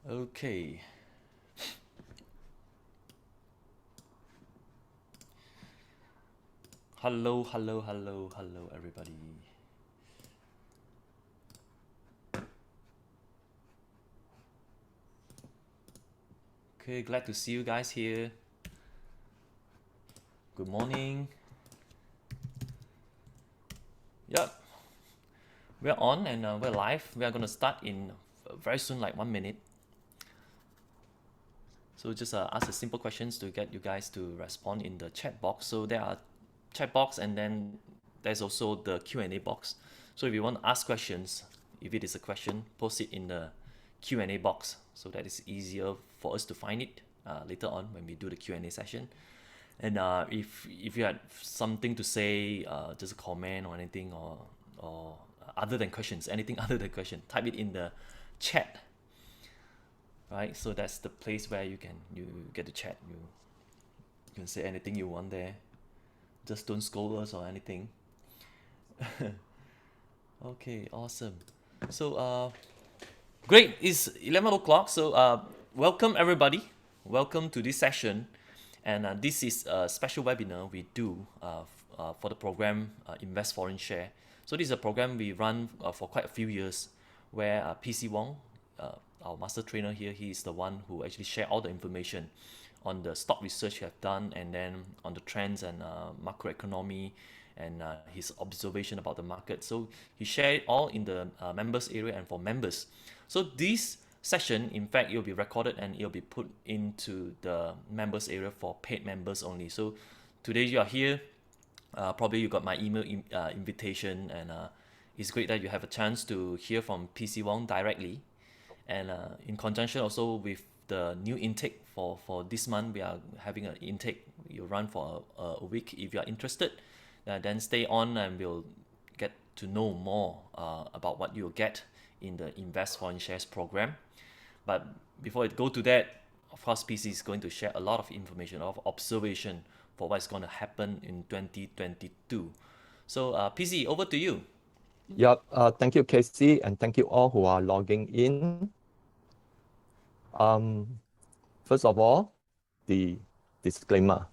Okay. Hello, everybody. Okay, glad to see you guys here. Good morning. Yep, we're on and we're live. We are gonna start in very soon, like 1 minute. So just ask the simple questions to get you guys to respond in the chat box. So there are chat box and then there's also the Q&A box. So if you want to ask questions, if it is a question, post it in the Q&A box so that it's easier for us to find it later on when we do the Q&A session. And if you had something to say, just a comment or anything, or other than questions, anything other than question, type it in the chat, right? So that's the place where you get to chat. You can say anything you want there. Just don't scold us or anything. Okay, awesome. So great. It's 11 o'clock. So welcome everybody. Welcome to this session, and this is a special webinar we do for the program Invest Foreign Share. So this is a program we run for quite a few years, where PC Wong, our master trainer here, he is the one who actually share all the information on the stock research you have done, and then on the trends and macroeconomy, and his observation about the market. So he shared it all in the members area and for members. So this session, in fact, it will be recorded and it will be put into the members area for paid members only. So today you are here, probably you got my email invitation, and it's great that you have a chance to hear from PC Wong directly. And in conjunction also with the new intake for this month, we are having an intake. You run for a week. If you are interested, then stay on and we'll get to know more about what you'll get in the Invest Foreign Shares program. But before I go to that, of course, PC is going to share a lot of information, of observation for what's going to happen in 2022. So PC, over to you. Yep. Thank you, Casey, and thank you all who are logging in. First of all, the disclaimer.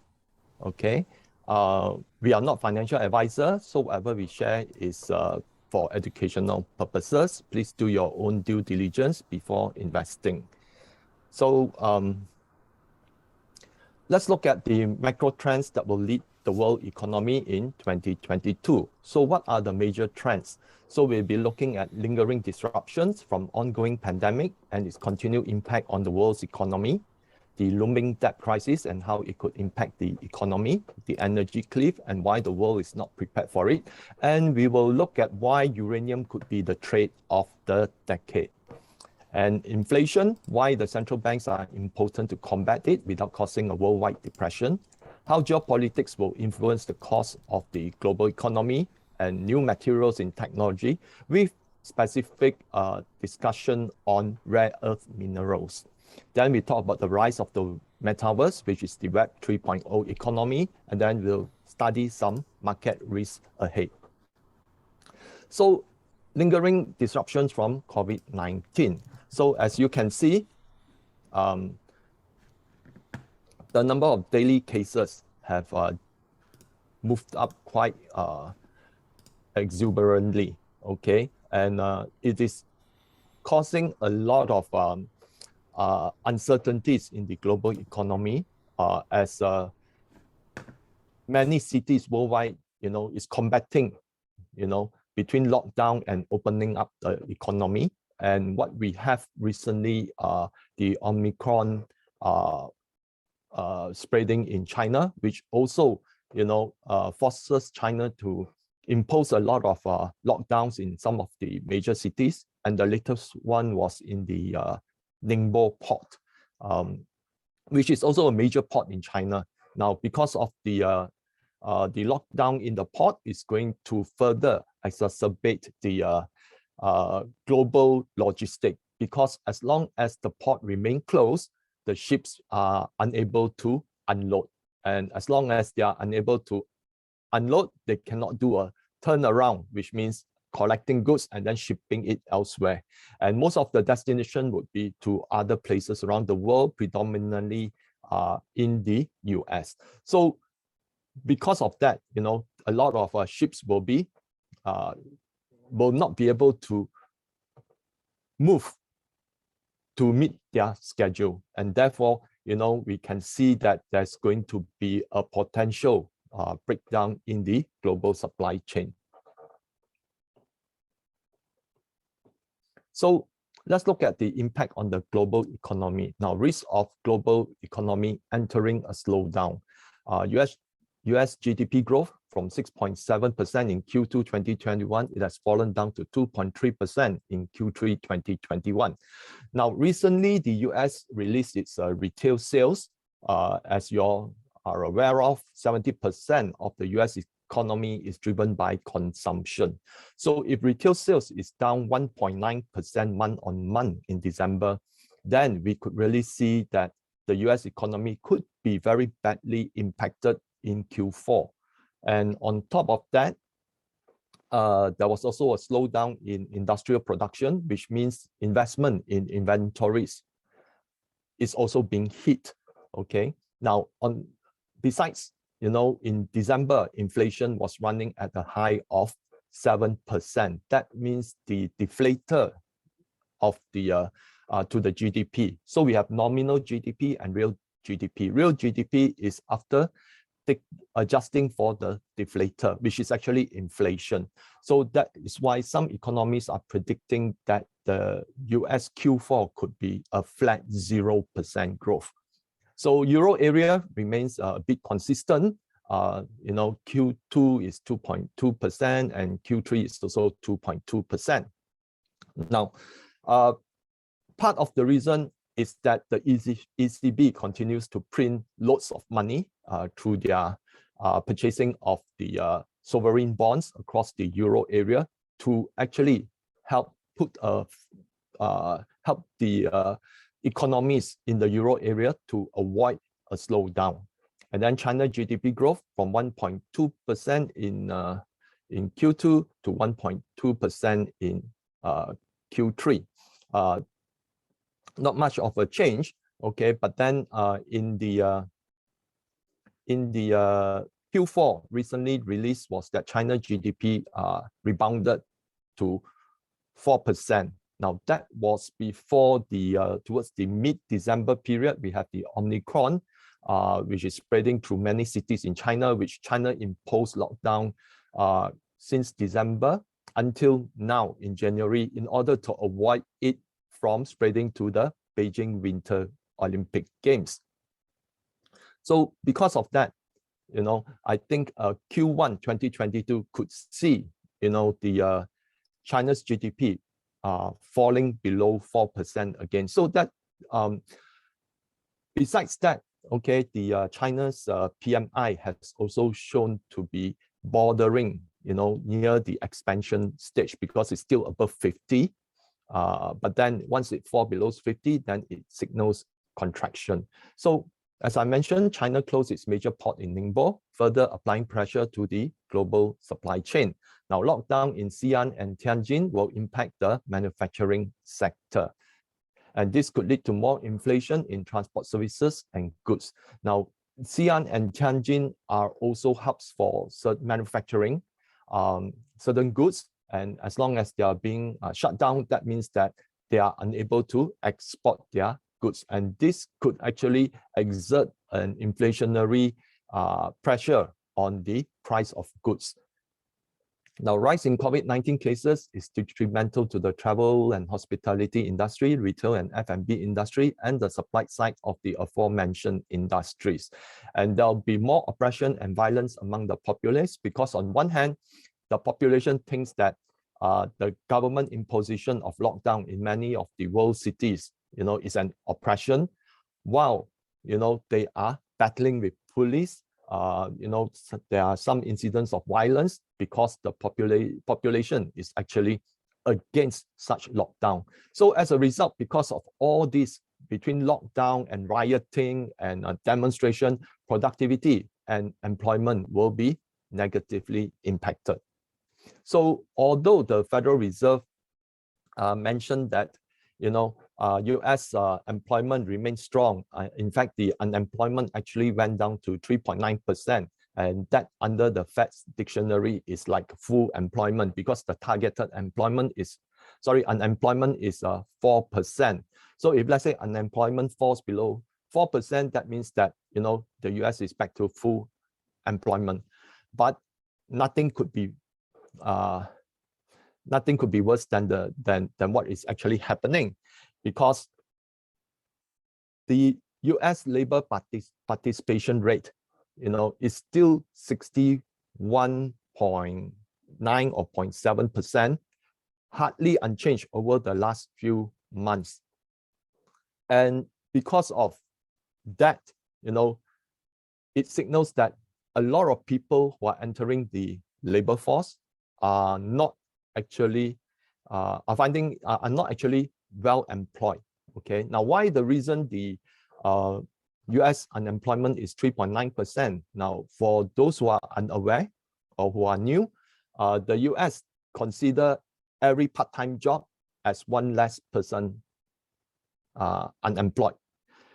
Okay. We are not financial advisors, so whatever we share is for educational purposes. Please do your own due diligence before investing. So let's look at the macro trends that will lead the world economy in 2022. So what are the major trends? So we'll be looking at lingering disruptions from ongoing pandemic and its continued impact on the world's economy, the looming debt crisis and how it could impact the economy, the energy cliff and why the world is not prepared for it. And we will look at why uranium could be the trade of the decade. And inflation, why the central banks are important to combat it without causing a worldwide depression, how geopolitics will influence the course of the global economy, and new materials in technology with specific discussion on rare earth minerals. Then we talk about the rise of the metaverse, which is the Web 3.0 economy, and then we'll study some market risks ahead. So lingering disruptions from COVID-19. So as you can see, the number of daily cases have moved up quite exuberantly, okay? And it is causing a lot of uncertainties in the global economy as many cities worldwide, is combating, between lockdown and opening up the economy. And what we have recently, the Omicron spreading in China, which also, forces China to impose a lot of lockdowns in some of the major cities. And the latest one was in the Ningbo port, which is also a major port in China. Now, because of the lockdown in the port is going to further exacerbate the global logistic, because as long as the port remain closed, the ships are unable to unload. And as long as they are unable to unload, they cannot do a turnaround, which means collecting goods and then shipping it elsewhere. And most of the destination would be to other places around the world, predominantly in the US. So because of that, a lot of ships will not be able to move to meet their schedule. And therefore, we can see that there's going to be a potential breakdown in the global supply chain. So let's look at the impact on the global economy. Now, risk of global economy entering a slowdown. US GDP growth from 6.7% in Q2 2021, it has fallen down to 2.3% in Q3 2021. Now, recently, the US released its retail sales. As you all are aware of, 70% of the US economy is driven by consumption. So if retail sales is down 1.9% month-on-month in December, then we could really see that the US economy could be very badly impacted in Q4. And on top of that, there was also a slowdown in industrial production, which means investment in inventories is also being hit. Okay. Now, besides, in December, inflation was running at a high of 7%. That means the deflator of the to the GDP. So we have nominal GDP and real GDP. Real GDP is after adjusting for the deflator, which is actually inflation. So that is why some economists are predicting that the US Q4 could be a flat 0% growth. So Euro area remains a bit consistent. Q2 is 2.2% and Q3 is also 2.2%. Now, part of the reason is that the ECB continues to print lots of money through their purchasing of the sovereign bonds across the Euro area to actually help the economies in the Euro area to avoid a slowdown. And then China GDP growth from 1.2% in Q2 to 1.2% in Q3. Not much of a change, okay. But then in the Q4 recently released was that China GDP rebounded to 4%. Now that was before towards the mid-December period, we have the Omicron, which is spreading through many cities in China, which China imposed lockdown since December until now in January in order to avoid it from spreading to the Beijing Winter Olympic Games. So because of that, I think Q1 2022 could see, the China's GDP falling below 4% again. So that besides that, okay, the China's PMI has also shown to be bordering, near the expansion stage because it's still above 50. But then once it falls below 50, then it signals contraction. So as I mentioned, China closed its major port in Ningbo, further applying pressure to the global supply chain. Now, lockdown in Xi'an and Tianjin will impact the manufacturing sector. And this could lead to more inflation in transport services and goods. Now, Xi'an and Tianjin are also hubs for manufacturing certain goods. And as long as they are being shut down, that means that they are unable to export their goods. And this could actually exert an inflationary pressure on the price of goods. Now, rise in COVID-19 cases is detrimental to the travel and hospitality industry, retail and F&B industry, and the supply side of the aforementioned industries. And there'll be more oppression and violence among the populace because on one hand, the population thinks that the government imposition of lockdown in many of the world cities, is an oppression, while, they are battling with police. There are some incidents of violence because the population is actually against such lockdown. So as a result, because of all this, between lockdown and rioting and demonstration, productivity and employment will be negatively impacted. So although the Federal Reserve mentioned that, US employment remains strong. In fact, the unemployment actually went down to 3.9%. And that under the Fed's dictionary is like full employment, because the targeted unemployment is 4%. So if let's say unemployment falls below 4%, that means that, the US is back to full employment. But nothing could be worse than what is actually happening, because the US labor participation rate, is still 61.9 or 0.7%, hardly unchanged over the last few months. And because of that, it signals that a lot of people who are entering the labor force are not actually are not actually well employed. Okay, now why the reason the US unemployment is 3.9%? Now, for those who are unaware or who are new, the US consider every part-time job as one less person unemployed.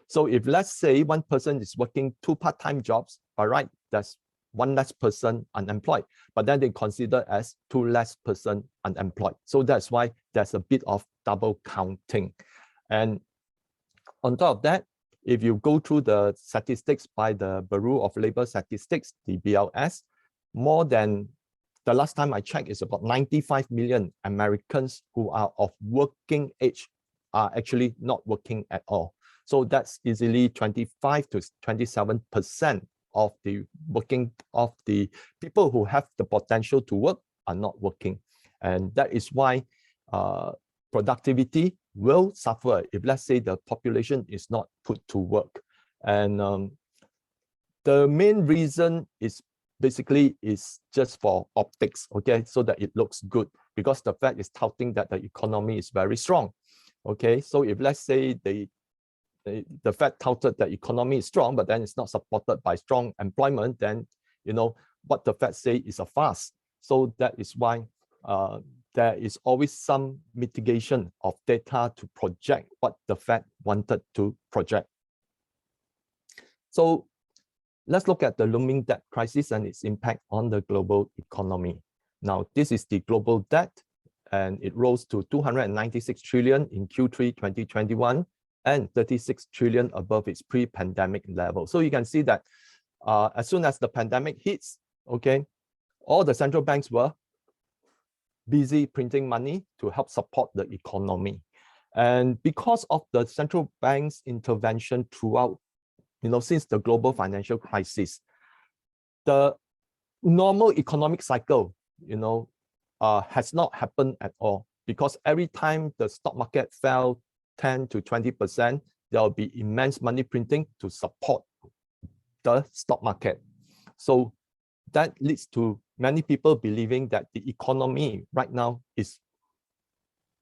So if let's say one person is working 2 part-time jobs, all right, that's one less person unemployed, but then they consider as 2 less person unemployed. So that's why there's a bit of double counting. And on top of that, if you go through the statistics by the Bureau of Labor Statistics, the BLS, more than the last time I checked is about 95 million Americans who are of working age are actually not working at all. So that's easily 25 to 27% of the people who have the potential to work are not working. And that is why productivity will suffer if, let's say, the population is not put to work. And the main reason is basically is just for optics, okay, so that it looks good, because the Fed is touting that the economy is very strong. Okay, so if let's say the Fed touted that economy is strong, but then it's not supported by strong employment, then what the Fed say is a farce. So that is why there is always some mitigation of data to project what the Fed wanted to project. So let's look at the looming debt crisis and its impact on the global economy. Now, this is the global debt, and it rose to 296 trillion in Q3 2021 and 36 trillion above its pre-pandemic level. So you can see that as soon as the pandemic hits, okay, all the central banks were busy printing money to help support the economy. And because of the central bank's intervention throughout, since the global financial crisis, the normal economic cycle, has not happened at all, because every time the stock market fell 10 to 20%, there will be immense money printing to support the stock market. So that leads to many people believing that the economy right now is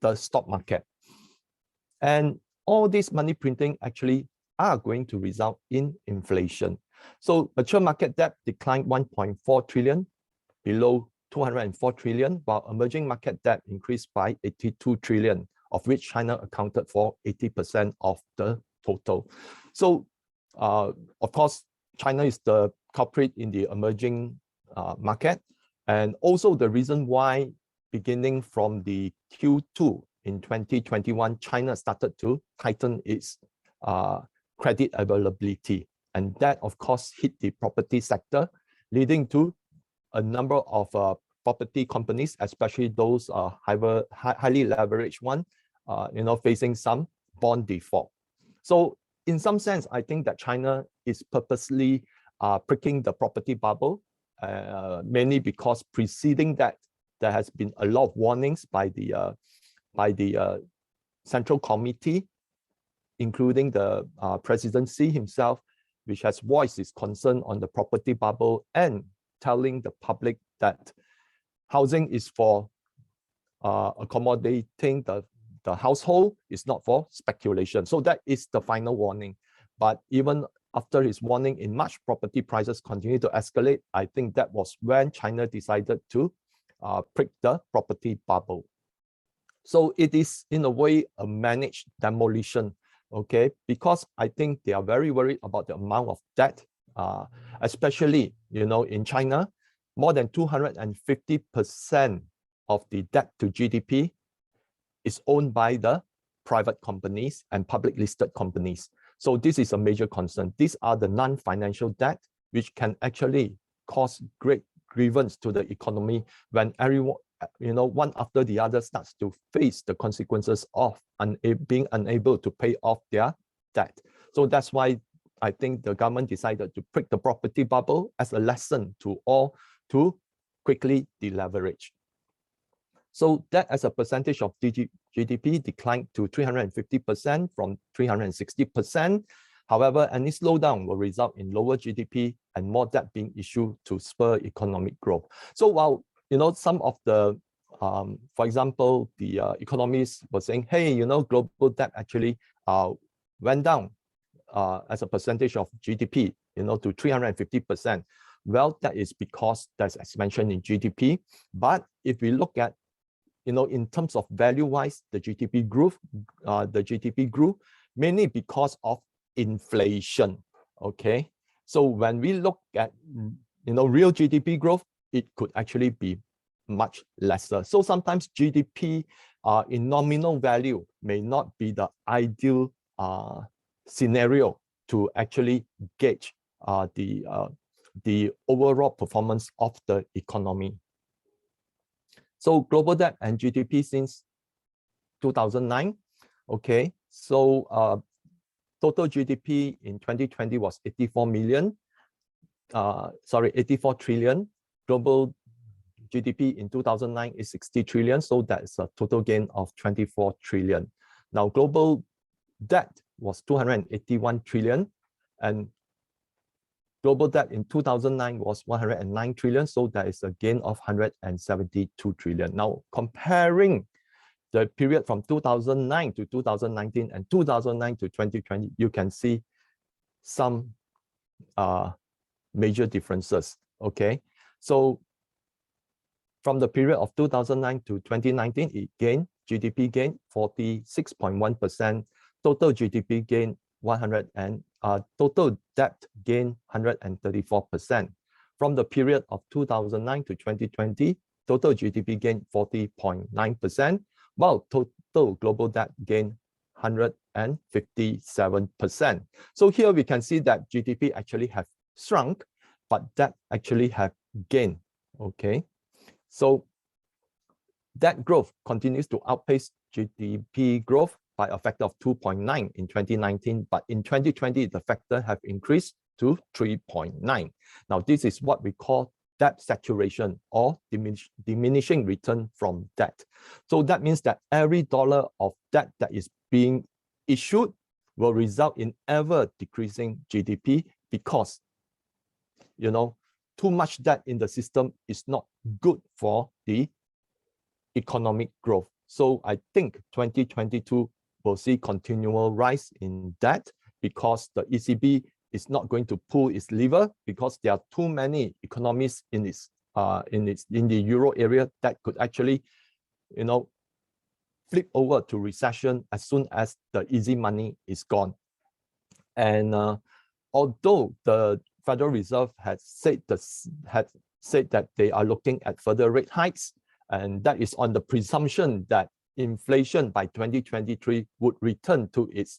the stock market. And all this money printing actually are going to result in inflation. So mature market debt declined 1.4 trillion below 204 trillion, while emerging market debt increased by 82 trillion, of which China accounted for 80% of the total. So, of course, China is the culprit in the emerging market, and also the reason why, beginning from the Q2 in 2021, China started to tighten its credit availability, and that, of course, hit the property sector, leading to a number of property companies, especially those highly leveraged one, facing some bond default. So in some sense, I think that China is purposely pricking the property bubble, mainly because preceding that, there has been a lot of warnings by the Central Committee, including the presidency himself, which has voiced its concern on the property bubble and telling the public that housing is for accommodating the household, is not for speculation. So that is the final warning. But even after his warning in March, property prices continue to escalate. I think that was when China decided to prick the property bubble. So it is in a way a managed demolition, okay? Because I think they are very worried about the amount of debt, especially, in China, more than 250% of the debt to GDP is owned by the private companies and public listed companies. So this is a major concern. These are the non-financial debt, which can actually cause great grievance to the economy when everyone, one after the other starts to face the consequences of being unable to pay off their debt. So that's why I think the government decided to prick the property bubble as a lesson to all to quickly deleverage. So that as a percentage of GDP declined to 350% from 360%. However, any slowdown will result in lower GDP and more debt being issued to spur economic growth. So while some of the, for example, the economists were saying, hey, global debt actually went down as a percentage of GDP, to 350%. Well, that is because that's as mentioned in GDP. But if we look at, in terms of value-wise, the GDP grew mainly because of inflation. Okay, so when we look at real GDP growth, it could actually be much lesser. So sometimes GDP in nominal value may not be the ideal scenario to actually gauge the overall performance of the economy. So global debt and GDP since 2009. Okay, so total GDP in 2020 was 84 trillion. Global GDP in 2009 is 60 trillion. So that's a total gain of 24 trillion. Now, global debt was 281 trillion, and global debt in 2009 was 109 trillion. So that is a gain of 172 trillion. Now, comparing the period from 2009 to 2019 and 2009 to 2020, you can see some major differences. Okay, so from the period of 2009 to 2019, GDP gained 46.1%, total GDP gained total debt gained 134%. From the period of 2009 to 2020, total GDP gained 40.9%, while total global debt gained 157%. So here we can see that GDP actually have shrunk, but debt actually have gained. Okay, so debt growth continues to outpace GDP growth by a factor of 2.9 in 2019, but in 2020, the factor have increased to 3.9. Now, this is what we call debt saturation or diminishing return from debt. So that means that every dollar of debt that is being issued will result in ever decreasing GDP because, too much debt in the system is not good for the economic growth. So I think 2022 will see continual rise in debt because the ECB is not going to pull its lever because there are too many economies in the euro area that could actually, flip over to recession as soon as the easy money is gone. And although the Federal Reserve had said that they are looking at further rate hikes, and that is on the presumption that inflation by 2023 would return to its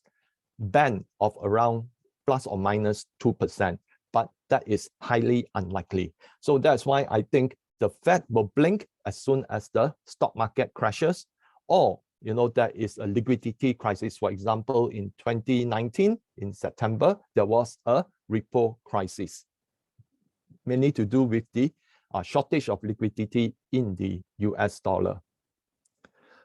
band of around plus or minus 2%, but that is highly unlikely. So that's why I think the Fed will blink as soon as the stock market crashes, or there is a liquidity crisis. For example, in 2019, in September, there was a repo crisis, mainly to do with the shortage of liquidity in the US dollar.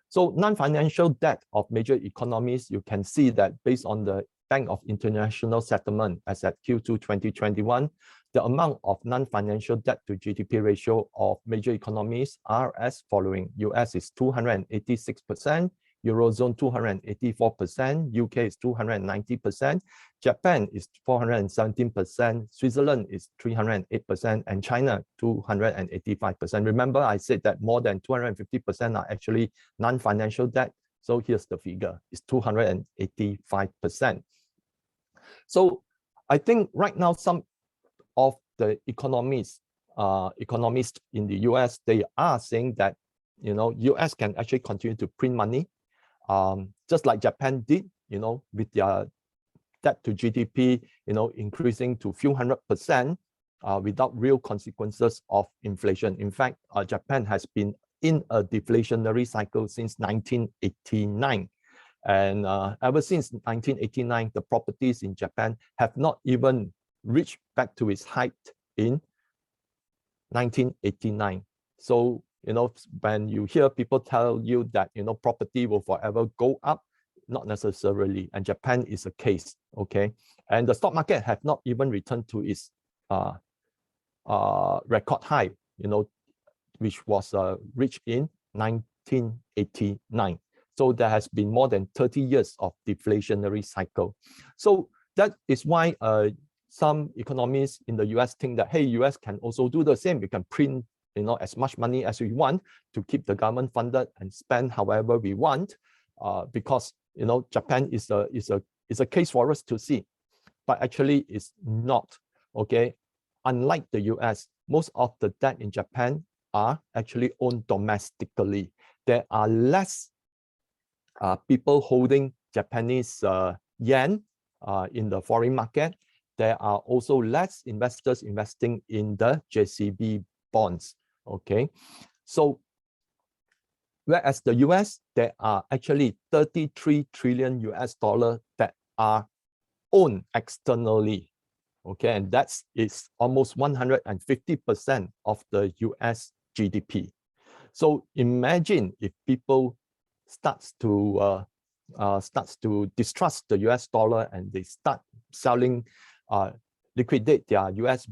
So non-financial debt of major economies, you can see that based on the Bank of International Settlement as at Q2 2021, the amount of non-financial debt to GDP ratio of major economies are as following. US is 286%, Eurozone 284%, UK is 290%, Japan is 417%, Switzerland is 308%, and China 285%. Remember, I said that more than 250% are actually non-financial debt. So here's the figure, it's 285%. So I think right now some of the economists in the US, they are saying that, you know, US can actually continue to print money, just like Japan did, you know, with their debt to GDP, you know, increasing to a few %, without real consequences of inflation. In fact, Japan has been in a deflationary cycle since 1989. And ever since 1989, the properties in Japan have not even reached back to its height in 1989. So, you know, when you hear people tell you that, you know, property will forever go up, not necessarily, and Japan is a case, okay? And the stock market have not even returned to its record high, you know, which was reached in 1989. So there has been more than 30 years of deflationary cycle. So that is why some economists in the US think that, hey, US can also do the same. We can print, you know, as much money as we want to keep the government funded and spend however we want, because, you know, Japan is a case for us to see, but actually it's not, okay? Unlike the US, most of the debt in Japan are actually owned domestically. There are less people holding Japanese yen in the foreign market. There are also less investors investing in the JCB bonds, okay? So whereas the US, there are actually 33 trillion US dollars that are owned externally, okay? And that is almost 150% of the US GDP. So imagine if people starts to distrust the US dollar and they start selling, liquidate their US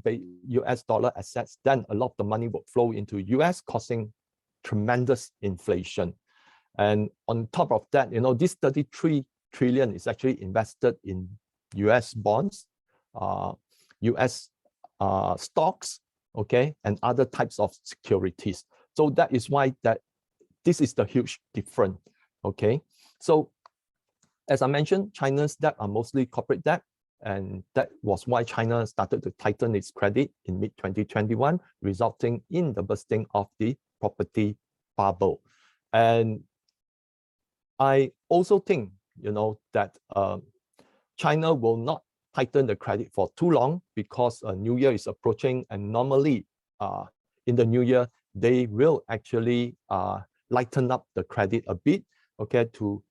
dollar assets, then a lot of the money will flow into US, causing tremendous inflation. And on top of that, you know, this 33 trillion is actually invested in US bonds, US stocks, okay, and other types of securities. So that is why this is the huge difference, okay? So as I mentioned, China's debt are mostly corporate debt, and that was why China started to tighten its credit in mid-2021, resulting in the bursting of the property bubble. And I also think, you know, that China will not tighten the credit for too long, because New Year is approaching, and normally in the New Year, they will actually lighten up the credit a bit, okay, to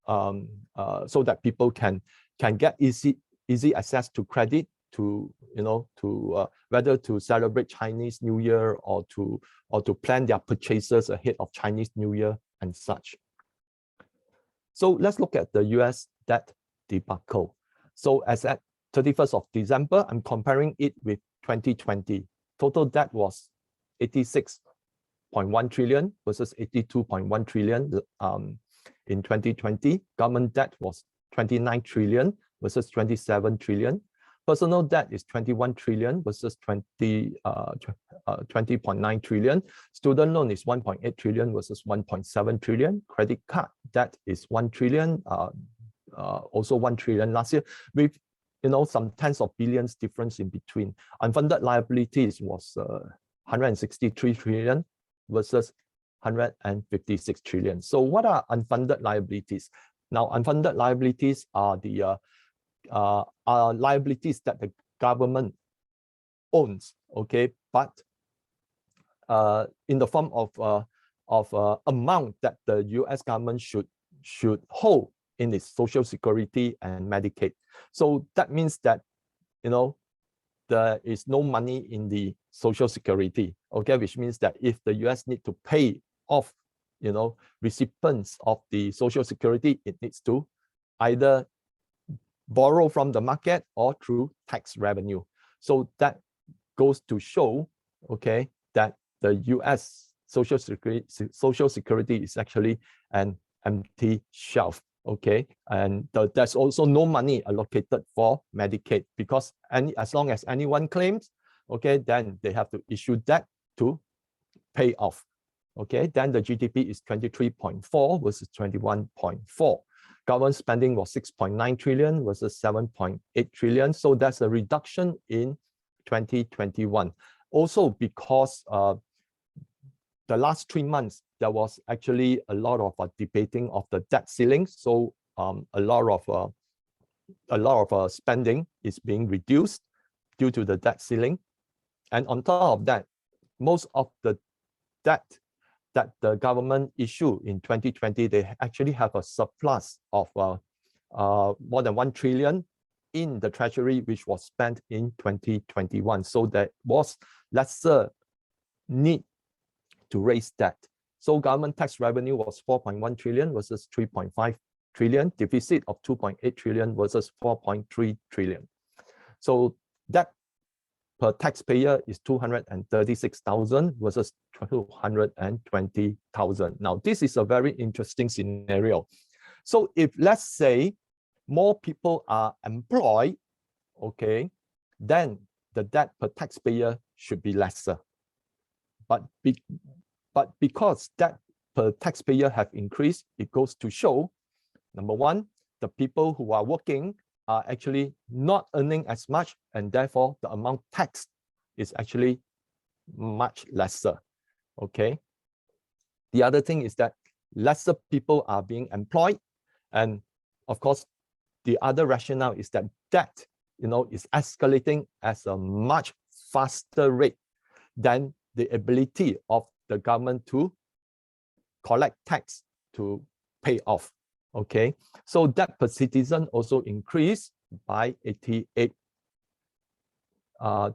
so that people can get easy access to credit, to, you know, to whether to celebrate Chinese New Year or to plan their purchases ahead of Chinese New Year and such. So let's look at the US debt debacle. So as at 31st of December, I'm comparing it with 2020. Total debt was 86.1 trillion versus 82.1 trillion in 2020. Government debt was 29 trillion versus 27 trillion. Personal debt is 21 trillion versus 20.9 trillion. Student loan is 1.8 trillion versus 1.7 trillion. Credit card debt is 1 trillion, also 1 trillion last year, with, you know, some tens of billions difference in between. Unfunded liabilities was 163 trillion versus 156 trillion. So what are unfunded liabilities? Now, unfunded liabilities are the liabilities that the government owns, okay, but in the form of amount that the US government should hold in its Social Security and Medicaid. So that means that, you know, there is no money in the Social Security, okay, which means that if the US need to pay off, you know, recipients of the Social Security, it needs to either borrow from the market or through tax revenue. So that goes to show, okay, that the US Social Security is actually an empty shelf, Okay, and there's also no money allocated for Medicaid because as long as anyone claims, okay, then they have to issue debt to pay off. Okay, then the GDP is 23.4 versus 21.4. Government spending was 6.9 trillion versus 7.8 trillion. So that's a reduction in 2021. Also because the last 3 months, there was actually a lot of debating of the debt ceiling. So a lot of spending is being reduced due to the debt ceiling. And on top of that, most of the debt that the government issued in 2020, they actually have a surplus of more than 1 trillion in the treasury, which was spent in 2021. So there was lesser need to raise debt. So government tax revenue was 4.1 trillion versus 3.5 trillion, deficit of 2.8 trillion versus 4.3 trillion. So debt per taxpayer is 236,000 versus 220,000. Now, this is a very interesting scenario. So if, let's say, more people are employed, okay, then the debt per taxpayer should be lesser. But because debt per taxpayer have increased, it goes to show, number one, the people who are working are actually not earning as much, and therefore the amount taxed is actually much lesser. Okay. The other thing is that lesser people are being employed, and of course, the other rationale is that debt, is escalating at a much faster rate than the ability of the government to collect tax to pay off. Okay, so debt per citizen also increased by 88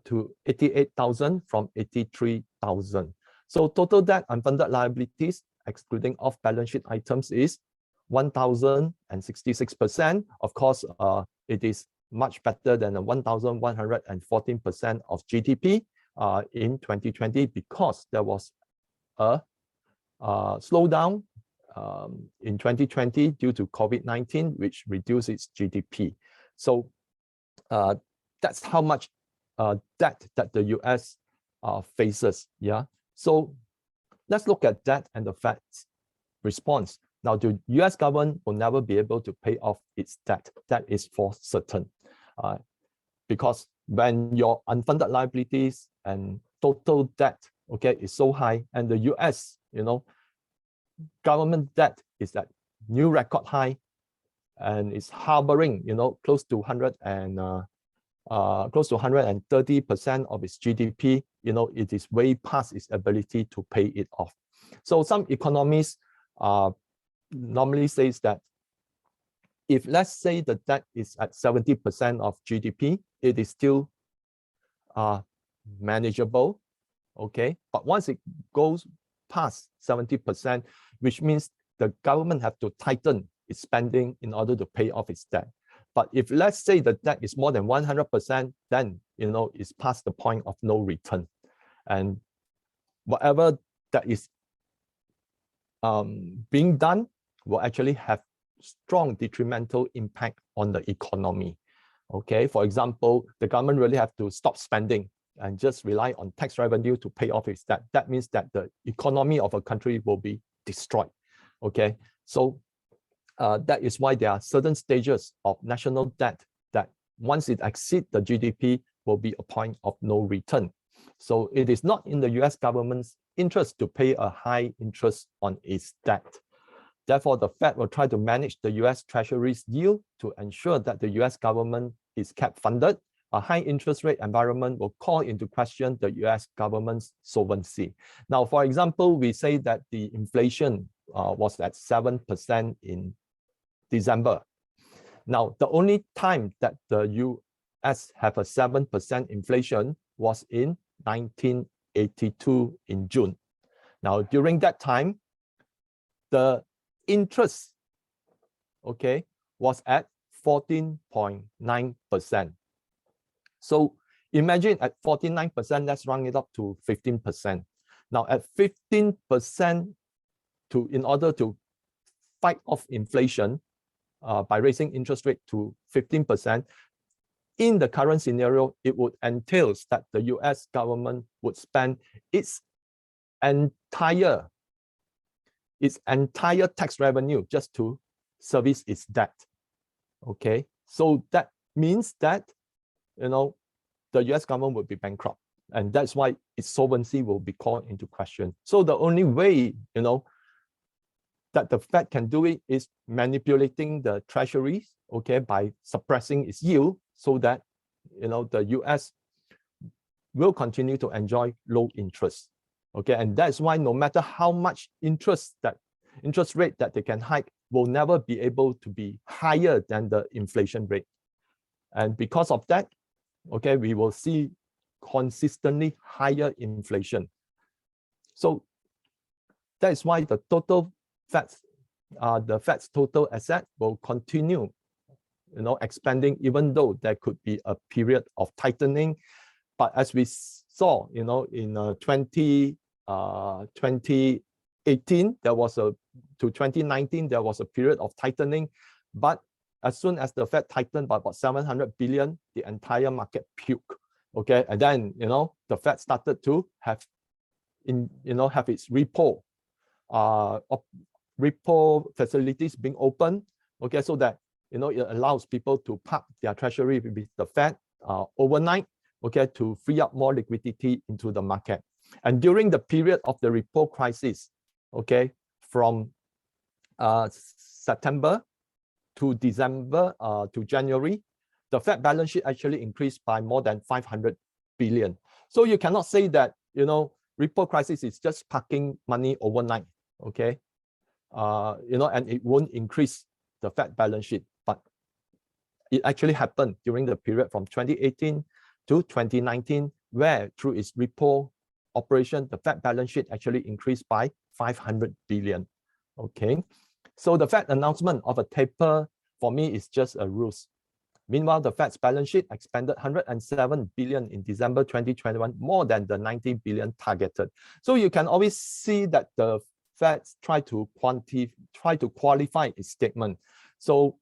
to 88,000 from 83,000. So total debt unfunded liabilities, excluding off-balance sheet items, is 1,066%. Of course, it is much better than the 1,114% of GDP in 2020 because there was a slowdown in 2020 due to COVID-19, which reduced its GDP. So that's how much debt that the US faces. Yeah. So let's look at that and the Fed's response. Now, the US government will never be able to pay off its debt. That is for certain. Because when your unfunded liabilities and total debt, okay, is so high, and the US, government debt is at new record high, and it's harboring, close to 130% of its GDP. It is way past its ability to pay it off. So some economists normally says that if, let's say, the debt is at 70% of GDP, it is still manageable, okay? But once it goes past 70%, which means the government have to tighten its spending in order to pay off its debt. But if, let's say, the debt is more than 100%, then, it's past the point of no return. And whatever that is being done will actually have strong detrimental impact on the economy. Okay, for example, the government really have to stop spending and just rely on tax revenue to pay off its debt. That means that the economy of a country will be destroyed. Okay, so that is why there are certain stages of national debt that once it exceeds the GDP will be a point of no return. So it is not in the US government's interest to pay a high interest on its debt. Therefore, the Fed will try to manage the US Treasury's yield to ensure that the US government is kept funded. A high interest rate environment will call into question the US government's solvency. Now, for example, we say that the inflation was at 7% in December. Now, the only time that the US have a 7% inflation was in 1982 in June. Now, during that time, the interest, okay, was at 14.9%. So imagine at 49%, let's round it up to 15%. Now at 15%, in order to fight off inflation, by raising interest rate to 15%, in the current scenario, it would entail that the US government would spend its entire tax revenue just to service its debt. Okay, so that means that, you know, the US government will be bankrupt, and that's why its solvency will be called into question. So the only way, you know, that the Fed can do it is manipulating the treasuries, okay, by suppressing its yield so that, you know, the US will continue to enjoy low interest. Okay, and that's why no matter how much interest rate that they can hike will never be able to be higher than the inflation rate. And because of that, okay, we will see consistently higher inflation. So that is why the Fed's total asset will continue, you know, expanding, even though there could be a period of tightening. But as we saw, you know, in 2018, there was to 2019, there was a period of tightening. But as soon as the Fed tightened by about 700 billion, the entire market puked. Okay, and then, you know, the Fed started to have its repo facilities being open. Okay, so that, you know, it allows people to park their treasury with the Fed overnight, okay, to free up more liquidity into the market. And during the period of the repo crisis, okay, from September to December to January, the Fed balance sheet actually increased by more than 500 billion. So you cannot say that, you know, repo crisis is just parking money overnight, okay, you know, and it won't increase the Fed balance sheet. But it actually happened during the period from 2018 to 2019, where through its repo operation, the Fed balance sheet actually increased by 500 billion. Okay, so the Fed announcement of a taper for me is just a ruse. Meanwhile, the Fed's balance sheet expanded 107 billion in December 2021, more than the 90 billion targeted. So you can always see that the Fed try to qualify its statement. So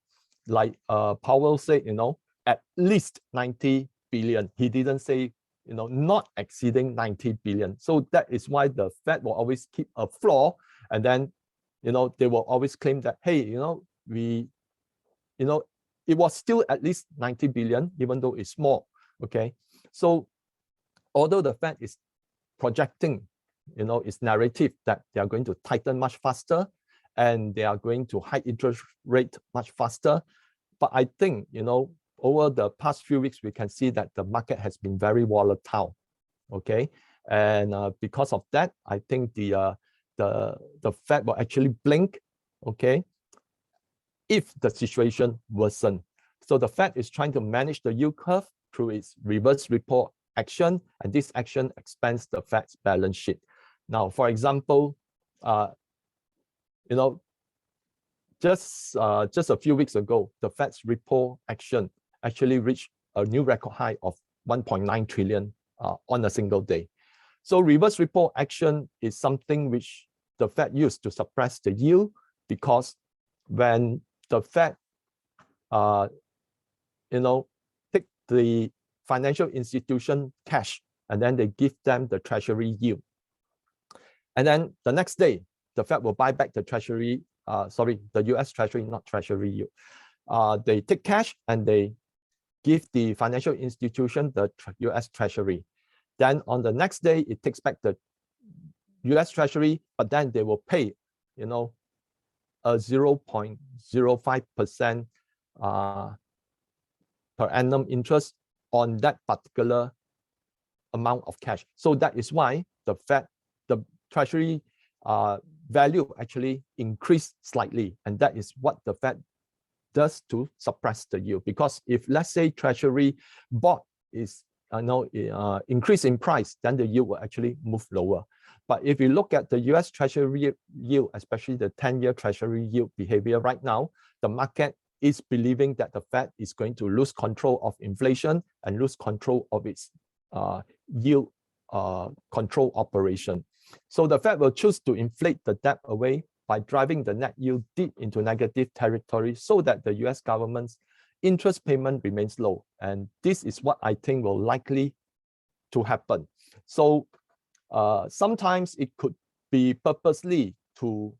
like Powell said, you know, at least 90 billion. He didn't say, you know, not exceeding 90 billion. So that is why the Fed will always keep a floor, and then, you know, they will always claim that, hey, you know, it was still at least 90 billion, even though it's small. Okay, so although the Fed is projecting, you know, its narrative that they are going to tighten much faster and they are going to hike interest rate much faster, but I think, you know, over the past few weeks, we can see that the market has been very volatile. Okay, and because of that, I think the Fed will actually blink. Okay, if the situation worsen. So the Fed is trying to manage the yield curve through its reverse repo action, and this action expands the Fed's balance sheet. Now, for example, you know, just a few weeks ago, the Fed's repo action actually reached a new record high of 1.9 trillion on a single day. So reverse repo action is something which the Fed used to suppress the yield, because when the Fed, you know, take the financial institution cash and then they give them the treasury yield, and then the next day the Fed will buy back the treasury, the US treasury, not treasury yield. They take cash and they give the financial institution the US treasury. Then on the next day, it takes back the US treasury, but then they will pay, you know, a 0.05% per annum interest on that particular amount of cash. So that is why the treasury value actually increased slightly, and that is what the Fed does to suppress the yield. Because if, let's say, treasury bond is increase in price, then the yield will actually move lower. But if you look at the US treasury yield, especially the 10-year treasury yield behavior right now, the market is believing that the Fed is going to lose control of inflation and lose control of its yield control operation. So the Fed will choose to inflate the debt away by driving the net yield deep into negative territory so that the US government's interest payment remains low. And this is what I think will likely to happen. So sometimes it could be purposely to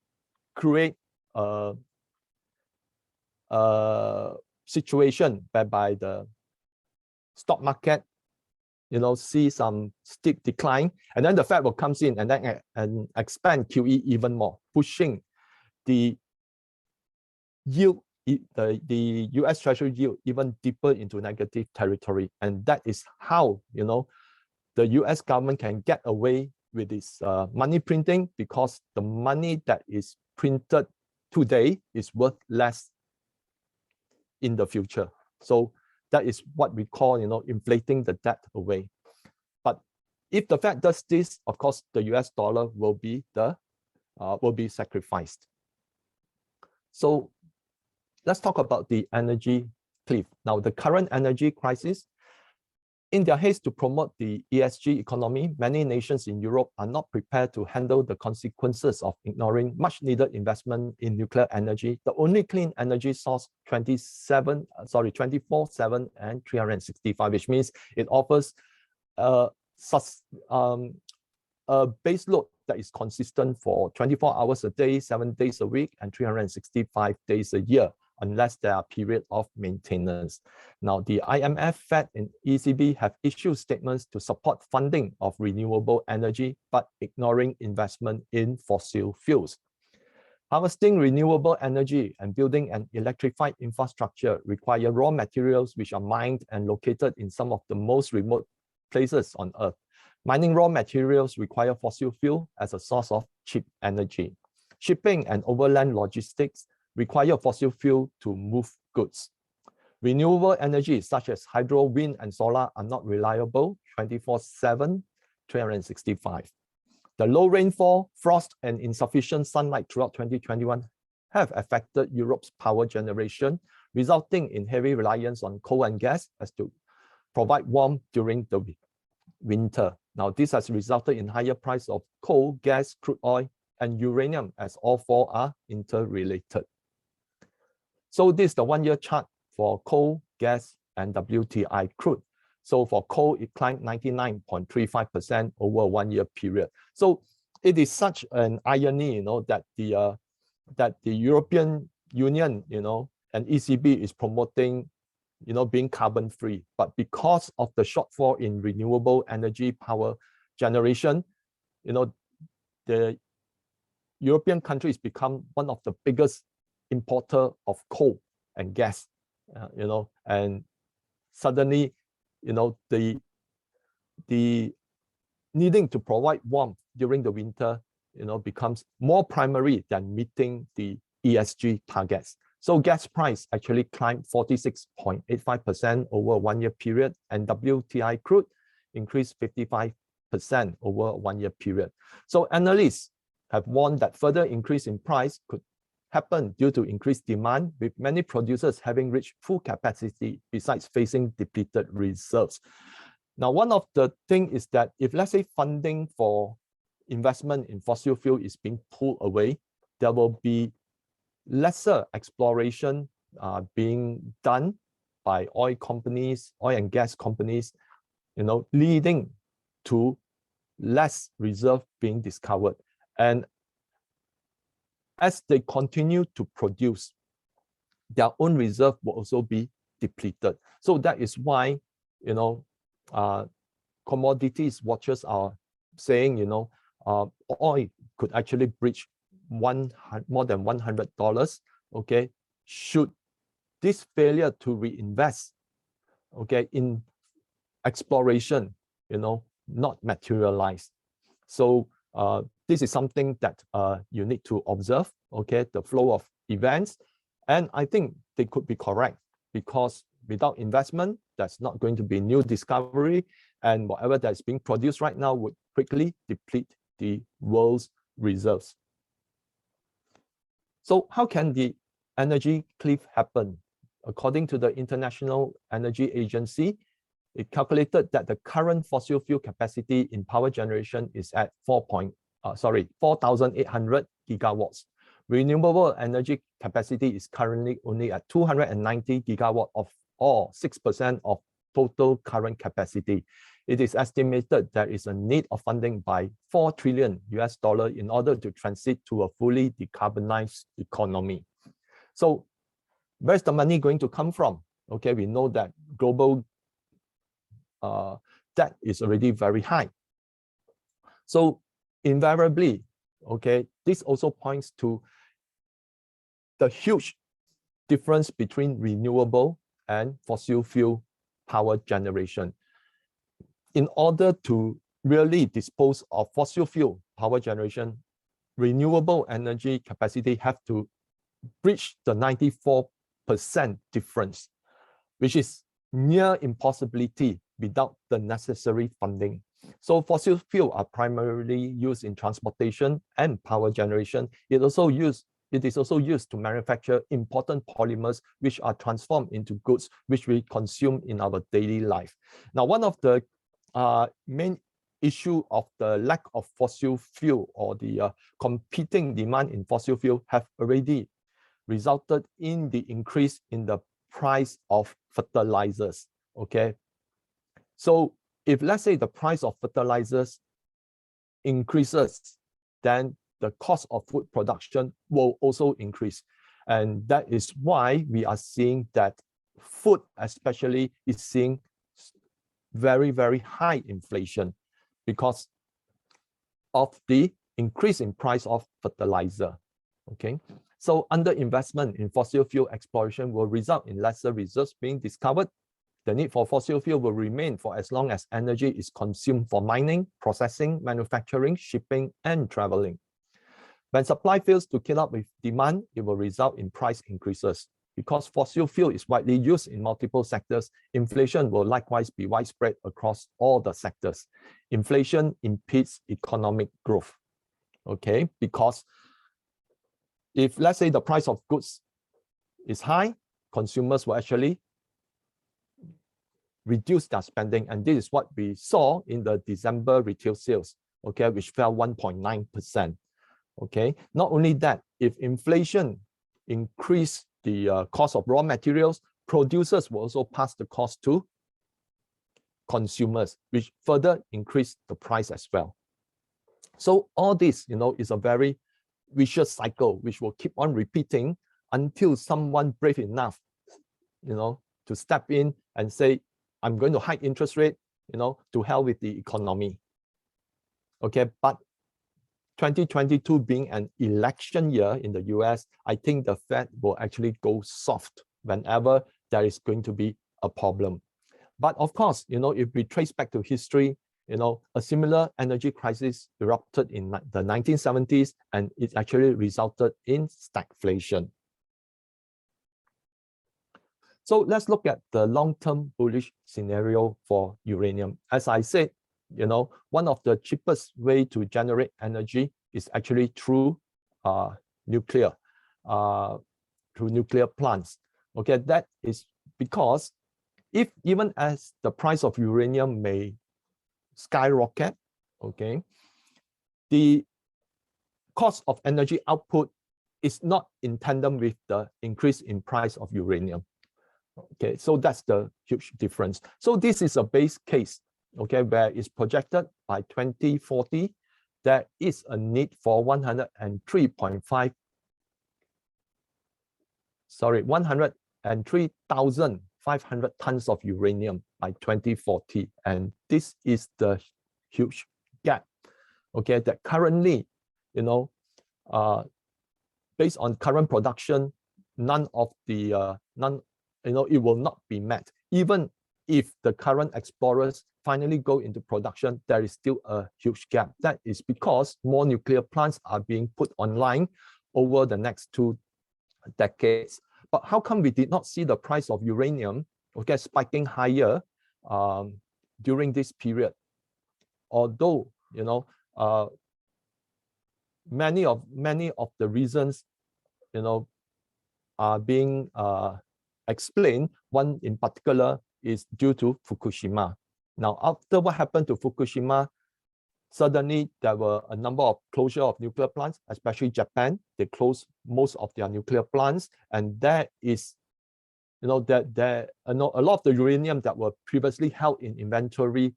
create a situation whereby the stock market, see some steep decline, and then the Fed will come in and then expand QE even more, pushing the yield, the US Treasury yield even deeper into negative territory. And that is how, the US government can get away with its money printing, because the money that is printed today is worth less in the future. So that is what we call, inflating the debt away. But if the Fed does this, of course, the US dollar will be sacrificed. So let's talk about the energy cliff. Now, the current energy crisis, in their haste to promote the ESG economy, many nations in Europe are not prepared to handle the consequences of ignoring much needed investment in nuclear energy, the only clean energy source 24/7 and 365, which means it offers a base load that is consistent for 24 hours a day, 7 days a week, and 365 days a year, unless there are periods of maintenance. Now, the IMF, Fed, and ECB have issued statements to support funding of renewable energy, but ignoring investment in fossil fuels. Harvesting renewable energy and building an electrified infrastructure require raw materials which are mined and located in some of the most remote places on Earth. Mining raw materials require fossil fuel as a source of cheap energy. Shipping and overland logistics require fossil fuel to move goods. Renewable energy such as hydro, wind, and solar are not reliable 24/7, 365. The low rainfall, frost, and insufficient sunlight throughout 2021 have affected Europe's power generation, resulting in heavy reliance on coal and gas as to provide warmth during the winter. Now, this has resulted in higher price of coal, gas, crude oil, and uranium, as all four are interrelated. So this is the one-year chart for coal, gas, and WTI crude. So for coal, it climbed 99.35% over a one-year period. So it is such an irony, that the European Union, and ECB is promoting, being carbon-free. But because of the shortfall in renewable energy power generation, the European countries become one of the biggest importer of coal and gas, and suddenly, the needing to provide warmth during the winter, becomes more primary than meeting the ESG targets. So gas price actually climbed 46.85% over a one-year period, and WTI crude increased 55% over a one-year period. So analysts have warned that further increase in price could happen due to increased demand, with many producers having reached full capacity besides facing depleted reserves. Now, one of the things is that if, let's say, funding for investment in fossil fuel is being pulled away, there will be lesser exploration being done by oil companies, oil and gas companies, leading to less reserve being discovered. And as they continue to produce, their own reserve will also be depleted. So that is why, commodities watchers are saying, oil could actually breach more than $100, okay, should this failure to reinvest, okay, in exploration, not materialize. So this is something that you need to observe, okay, the flow of events. And I think they could be correct, because without investment, there's not going to be new discovery, and whatever that's being produced right now would quickly deplete the world's reserves. So how can the energy cliff happen? According to the International Energy Agency, it calculated that the current fossil fuel capacity in power generation is at 4,800 gigawatts, Renewable energy capacity is currently only at 290 gigawatt or 6% of total current capacity. It is estimated there is a need of funding by $4 trillion in order to transit to a fully decarbonized economy. So where's the money going to come from? Okay, we know that global debt is already very high. So invariably, okay, this also points to the huge difference between renewable and fossil fuel power generation. In order to really dispose of fossil fuel power generation, renewable energy capacity have to breach the 94% difference, which is near impossibility without the necessary funding. So fossil fuel are primarily used in transportation and power generation. It is also used to manufacture important polymers which are transformed into goods which we consume in our daily life. Now, one of the main issue of the lack of fossil fuel or the competing demand in fossil fuel have already resulted in the increase in the price of fertilizers, okay? So if let's say the price of fertilizers increases, then the cost of food production will also increase. And that is why we are seeing that food especially is seeing very, very high inflation because of the increase in price of fertilizer, okay? So underinvestment in fossil fuel exploration will result in lesser reserves being discovered. The need for fossil fuel will remain for as long as energy is consumed for mining, processing, manufacturing, shipping, and traveling. When supply fails to keep up with demand, it will result in price increases. Because fossil fuel is widely used in multiple sectors, inflation will likewise be widespread across all the sectors. Inflation impedes economic growth, okay? Because if let's say the price of goods is high, consumers will actually reduce their spending. And this is what we saw in the December retail sales, okay, which fell 1.9%. Okay, not only that, if inflation increase the cost of raw materials, producers will also pass the cost to consumers, which further increase the price as well. So all this, is a very vicious cycle, which will keep on repeating until someone brave enough, to step in and say, I'm going to hike interest rate, to hell with the economy. Okay, but 2022 being an election year in the US, I think the Fed will actually go soft whenever there is going to be a problem. But of course, if we trace back to history, a similar energy crisis erupted in the 1970s, and it actually resulted in stagflation. So let's look at the long-term bullish scenario for uranium. As I said, one of the cheapest way to generate energy is actually through nuclear plants. Okay, that is because if even as the price of uranium may skyrocket, okay, the cost of energy output is not in tandem with the increase in price of uranium. Okay, so that's the huge difference. So this is a base case, okay, where it's projected by 2040 there is a need for 103,500 tons of uranium by 2040, and this is the huge gap, okay, that currently, based on current production, it will not be met. Even if the current explorers finally go into production, there is still a huge gap. That is because more nuclear plants are being put online over the next 2 decades. But how come we did not see the price of uranium, okay, spiking higher during this period? Although, many of the reasons, are being explained. One in particular is due to Fukushima. Now, after what happened to Fukushima, Suddenly, there were a number of closure of nuclear plants, especially Japan. They closed most of their nuclear plants, and that is, a lot of the uranium that were previously held in inventory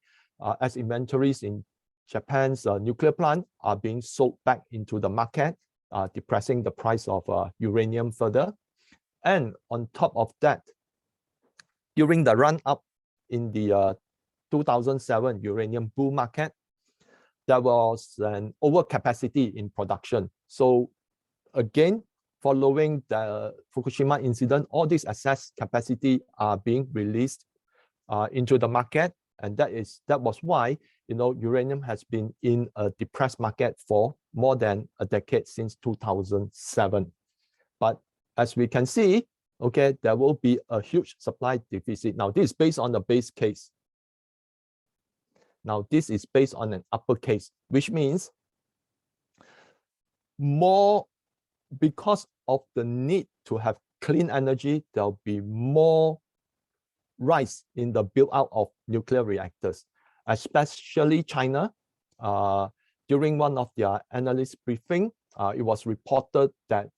as inventories in Japan's nuclear plant are being sold back into the market, depressing the price of uranium further. And on top of that, during the run-up in the 2007 uranium bull market, there was an overcapacity in production. So again, following the Fukushima incident, all these excess capacity are being released into the market, and that was why uranium has been in a depressed market for more than a decade, since 2007. But as we can see, okay, there will be a huge supply deficit. Now, this is based on the base case. Now, this is based on an upper case, which means more, because of the need to have clean energy, there'll be more rise in the build out of nuclear reactors, especially China. During one of their analyst briefing, it was reported that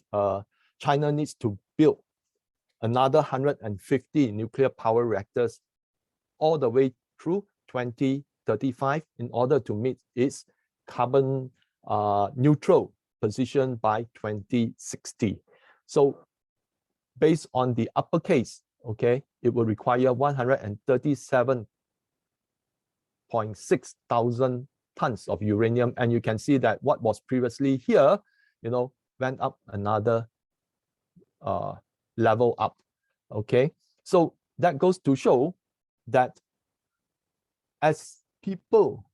China needs to build another 150 nuclear power reactors all the way through 2035 in order to meet its carbon neutral position by 2060. So based on the upper case, okay, it will require 137.6 thousand tons of uranium. And you can see that what was previously here, went up another level up, okay? So that goes to show that as people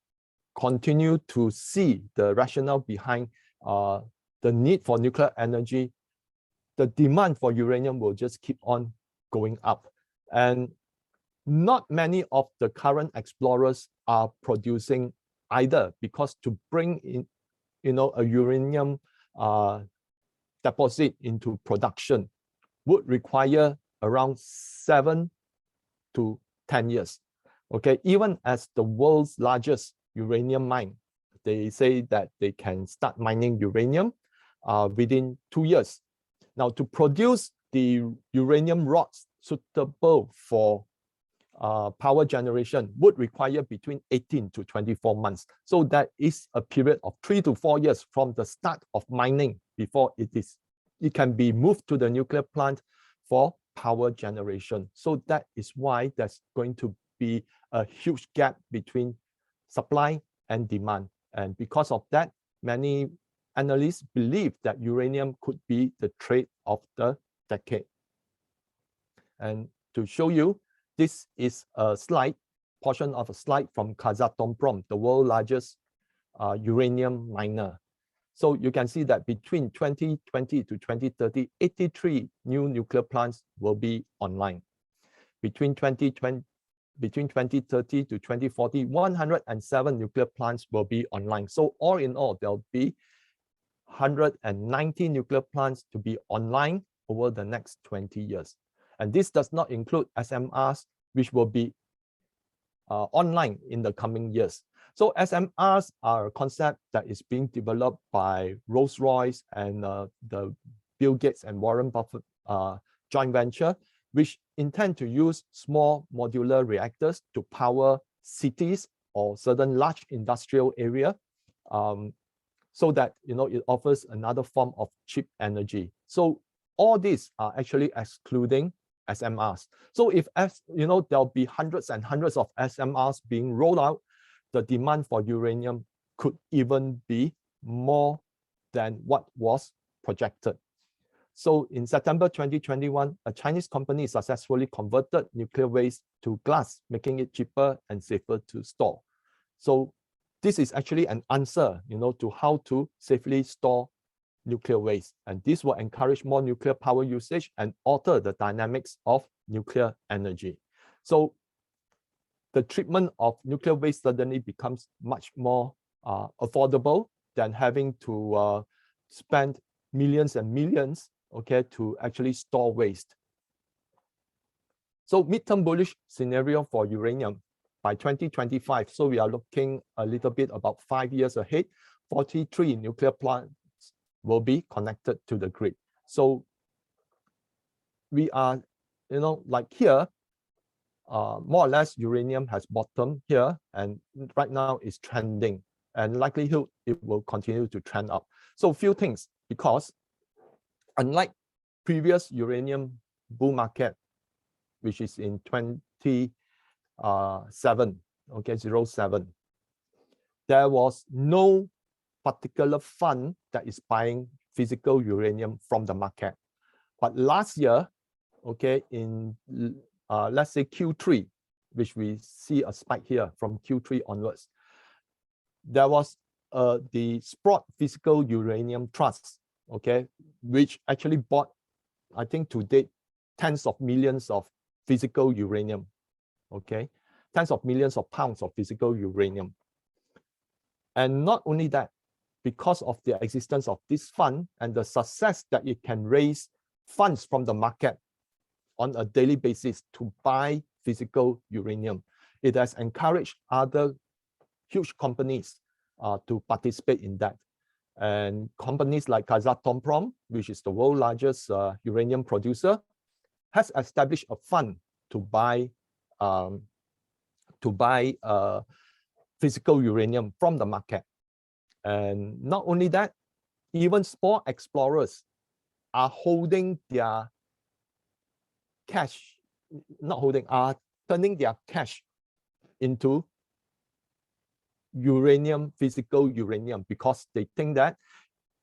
continue to see the rationale behind the need for nuclear energy, the demand for uranium will just keep on going up. And not many of the current explorers are producing either, because to bring in, a uranium deposit into production would require around 7 to 10 years. Okay, even as the world's largest uranium mine, they say that they can start mining uranium within 2 years. Now, to produce the uranium rods suitable for power generation would require between 18 to 24 months. So that is a period of 3 to 4 years from the start of mining before it can be moved to the nuclear plant for power generation. So that is why there's going to be a huge gap between supply and demand. And because of that, many analysts believe that uranium could be the trade of the decade. And to show you, this is a portion of a slide from Kazatomprom, the world's largest uranium miner. So you can see that between 2020 to 2030, 83 new nuclear plants will be online. Between 2030 to 2040, 107 nuclear plants will be online. So all in all, there'll be 190 nuclear plants to be online over the next 20 years. And this does not include SMRs, which will be online in the coming years. So SMRs are a concept that is being developed by Rolls-Royce and the Bill Gates and Warren Buffett joint venture, which intend to use small modular reactors to power cities or certain large industrial area, so that it offers another form of cheap energy. So all these are actually excluding SMRs. So if there'll be hundreds and hundreds of SMRs being rolled out, the demand for uranium could even be more than what was projected. So in September 2021, a Chinese company successfully converted nuclear waste to glass, making it cheaper and safer to store. So this is actually an answer, to how to safely store nuclear waste. And this will encourage more nuclear power usage and alter the dynamics of nuclear energy. So the treatment of nuclear waste suddenly becomes much more affordable than having to spend millions and millions, okay, to actually store waste. So midterm bullish scenario for uranium. by 2025, so we are looking a little bit about 5 years ahead, 43 nuclear plants will be connected to the grid. So we are, like here, more or less uranium has bottomed here, and right now is trending, and likelihood it will continue to trend up. So few things, because unlike previous uranium bull market, which is in 2007, okay, 07, there was no particular fund that is buying physical uranium from the market. But last year, okay, in let's say Q3, which we see a spike here from Q3 onwards, there was the Sprott Physical Uranium Trust, okay, which actually bought, I think to date, tens of millions of physical uranium, okay, tens of millions of pounds of physical uranium. And not only that, because of the existence of this fund and the success that it can raise funds from the market on a daily basis to buy physical uranium, it has encouraged other huge companies to participate in that. And companies like Kazatomprom, which is the world's largest uranium producer, has established a fund to buy physical uranium from the market. And not only that, even small explorers are holding their cash, are turning their cash into uranium, physical uranium, because they think that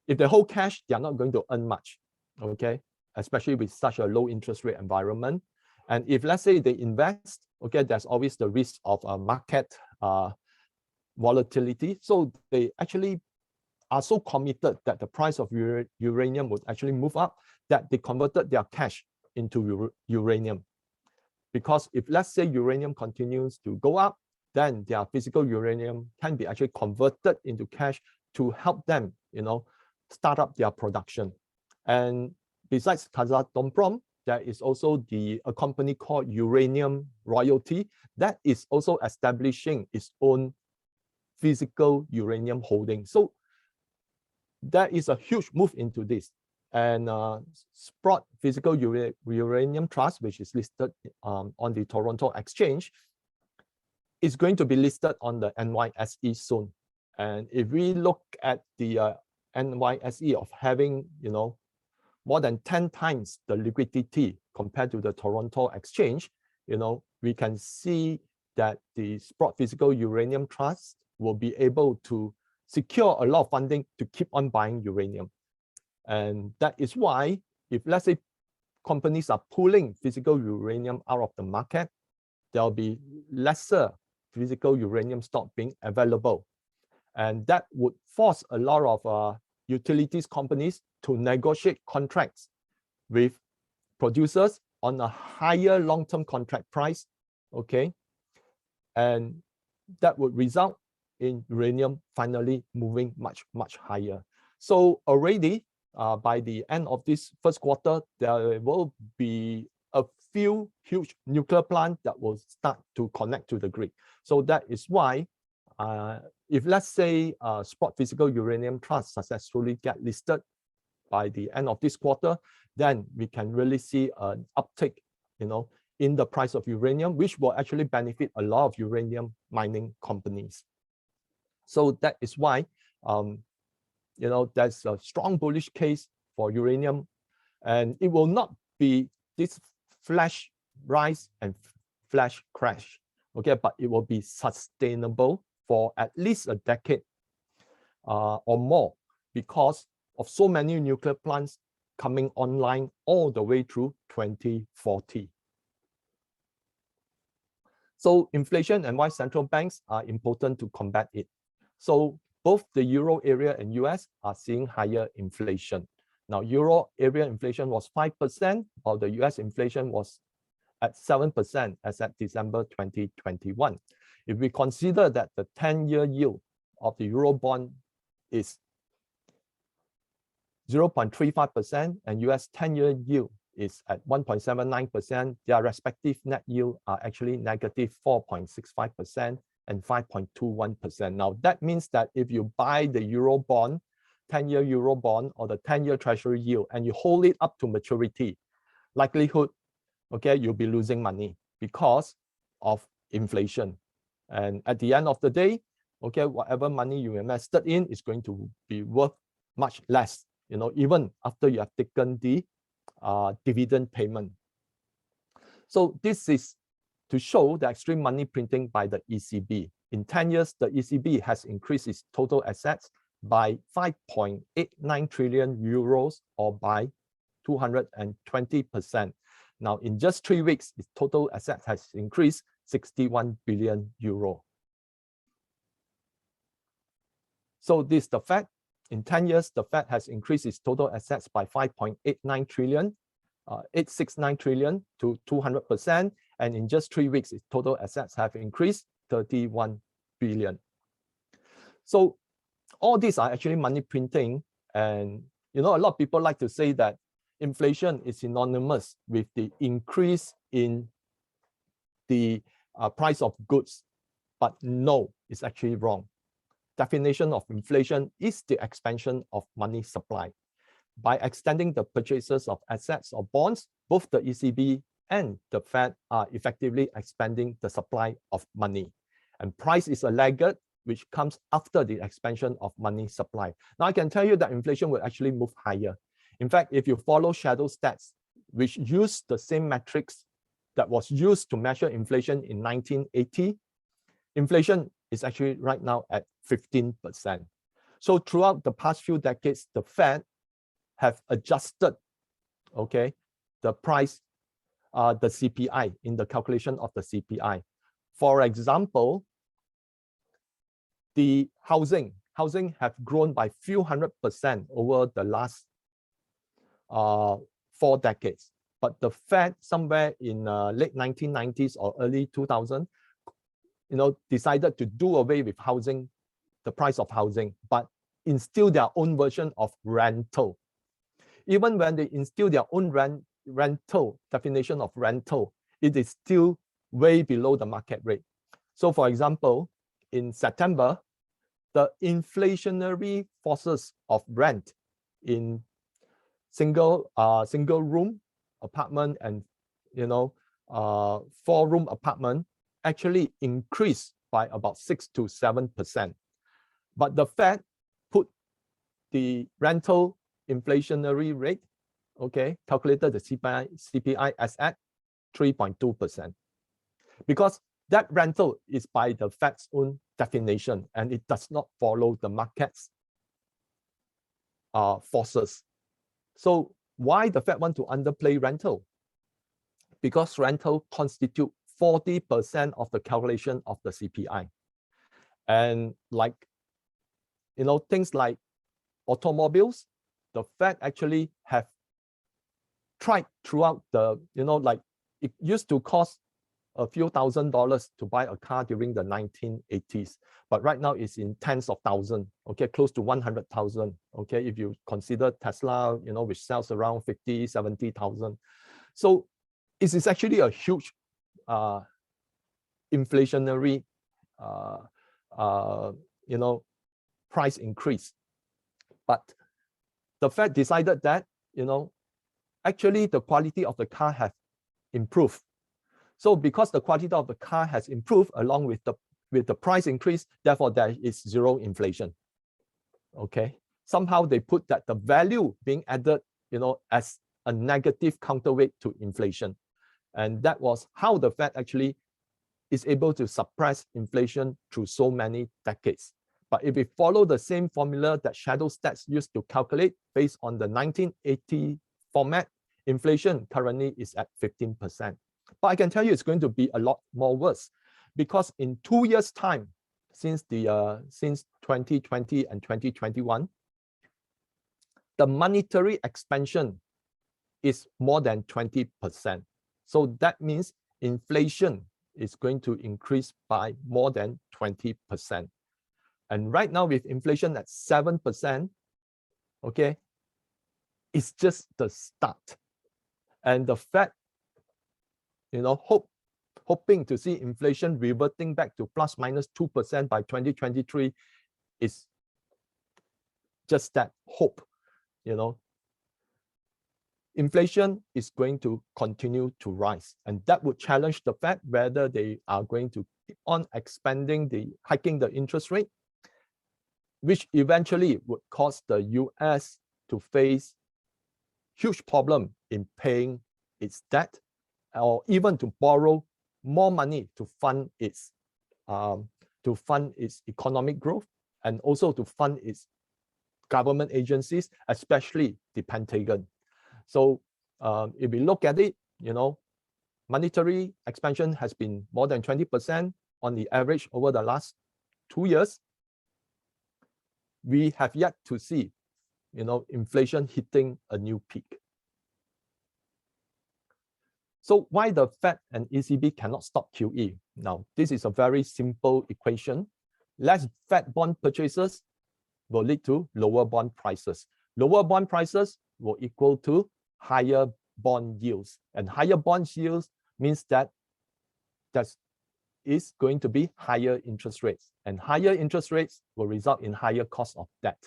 if they hold cash, they are not going to earn much, okay, especially with such a low interest rate environment. And if, let's say, they invest, okay, there's always the risk of a market volatility. So they actually are so committed that the price of uranium would actually move up, that they converted their cash into uranium. Because if, let's say, uranium continues to go up, then their physical uranium can be actually converted into cash to help them, start up their production. And besides Kazatomprom, there is also a company called Uranium Royalty that is also establishing its own physical uranium holding. So there is a huge move into this. And Sprott Physical Uranium Trust, which is listed on the Toronto Exchange, is going to be listed on the NYSE soon. And if we look at the NYSE of having, more than 10 times the liquidity compared to the Toronto Exchange, we can see that the Sprott Physical Uranium Trust will be able to secure a lot of funding to keep on buying uranium. And that is why, if, let's say, companies are pulling physical uranium out of the market, there'll be lesser physical uranium stock being available. And that would force a lot of utilities companies to negotiate contracts with producers on a higher long-term contract price, okay? And that would result in uranium finally moving much, much higher. So already, by the end of this first quarter, there will be a few huge nuclear plants that will start to connect to the grid. So that is why, if, let's say, Sprott Physical Uranium Trust successfully get listed by the end of this quarter, then we can really see an uptick, in the price of uranium, which will actually benefit a lot of uranium mining companies. So that is why, there's a strong bullish case for uranium, and it will not be this flash rise and flash crash, okay, but it will be sustainable for at least a decade or more, because of so many nuclear plants coming online all the way through 2040. So inflation and why central banks are important to combat it. So both the Euro area and US are seeing higher inflation. Now, Euro area inflation was 5%, while the US inflation was at 7% as at December 2021. If we consider that the 10-year yield of the Euro bond is 0.35% and US 10-year yield is at 1.79%. Their respective net yield are actually negative 4.65% and 5.21%. Now, that means that if you buy the Euro bond, 10-year Euro bond or the 10-year Treasury yield, and you hold it up to maturity, likelihood, okay, you'll be losing money because of inflation. And at the end of the day, okay, whatever money you invested in is going to be worth much less, even after you have taken the dividend payment. So this is to show the extreme money printing by the ECB. In 10 years, the ECB has increased its total assets by 5.89 trillion euros, or by 220%. Now, in just 3 weeks, its total assets has increased 61 billion euro. So this is the Fed. In 10 years, the Fed has increased its total assets by 5.89 trillion, 869 trillion to 200%. And in just 3 weeks, its total assets have increased 31 billion. So all these are actually money printing. And, a lot of people like to say that inflation is synonymous with the increase in the price of goods. But no, it's actually wrong. Definition of inflation is the expansion of money supply. By extending the purchases of assets or bonds, both the ECB and the Fed are effectively expanding the supply of money. And price is a laggard, which comes after the expansion of money supply. Now, I can tell you that inflation will actually move higher. In fact, if you follow shadow stats, which use the same metrics that was used to measure inflation in 1980, inflation is actually right now at 15%. So throughout the past few decades, the Fed have adjusted, okay, the price, the CPI, in the calculation of the CPI. For example, the housing have grown by few 100% over the last 4 decades. But the Fed, somewhere in late 1990s or early 2000, decided to do away with housing, the price of housing, but instill their own version of rental. Even when they instill their own rental definition of rental, it is still way below the market rate. So for example, in September, the inflationary forces of rent in single room apartment and 4-room apartment actually increased by about 6 to 7%. But the Fed put the rental inflationary rate, okay, calculated the CPI as at 3.2%. Because that rental is by the Fed's own definition, and it does not follow the market's forces. So why the Fed want to underplay rental? Because rental constitute 40% of the calculation of the CPI. And things like automobiles, the Fed actually have tried throughout the, it used to cost a few $1,000s to buy a car during the 1980s. But right now it's in tens of thousands, okay, close to 100,000, okay, if you consider Tesla, which sells around 50, 70,000. So it is actually a huge inflationary, price increase. But the Fed decided that, actually the quality of the car has improved. So because the quality of the car has improved along with the price increase, therefore there is zero inflation. Okay. Somehow they put that the value being added, as a negative counterweight to inflation. And that was how the Fed actually is able to suppress inflation through so many decades. But if we follow the same formula that shadow stats used to calculate based on the 1980 format, inflation currently is at 15%. But I can tell you it's going to be a lot more worse, because in 2 years' time, since 2020 and 2021, the monetary expansion is more than 20%. So that means inflation is going to increase by more than 20%. And right now with inflation at 7%, okay, it's just the start. And the Fed, hoping to see inflation reverting back to plus minus 2% by 2023 is just that hope. Inflation is going to continue to rise, and that would challenge the Fed whether they are going to keep on hiking the interest rate, which eventually would cause the US to face huge problem in paying its debt, or even to borrow more money to fund its economic growth, and also to fund its government agencies, especially the Pentagon. So if we look at it, monetary expansion has been more than 20% on the average over the last 2 years. We have yet to see, inflation hitting a new peak. So why the Fed and ECB cannot stop QE? Now, this is a very simple equation. Less Fed bond purchases will lead to lower bond prices. Lower bond prices will equal to higher bond yields. And higher bond yields means that is going to be higher interest rates. And higher interest rates will result in higher cost of debt.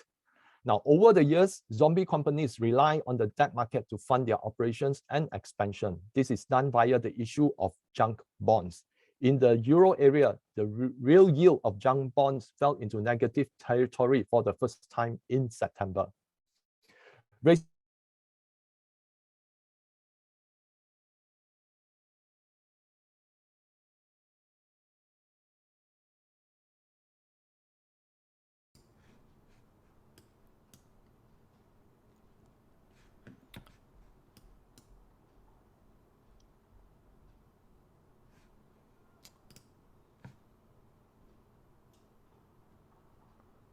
Now, over the years, zombie companies rely on the debt market to fund their operations and expansion. This is done via the issue of junk bonds. In the euro area, the real yield of junk bonds fell into negative territory for the first time in September.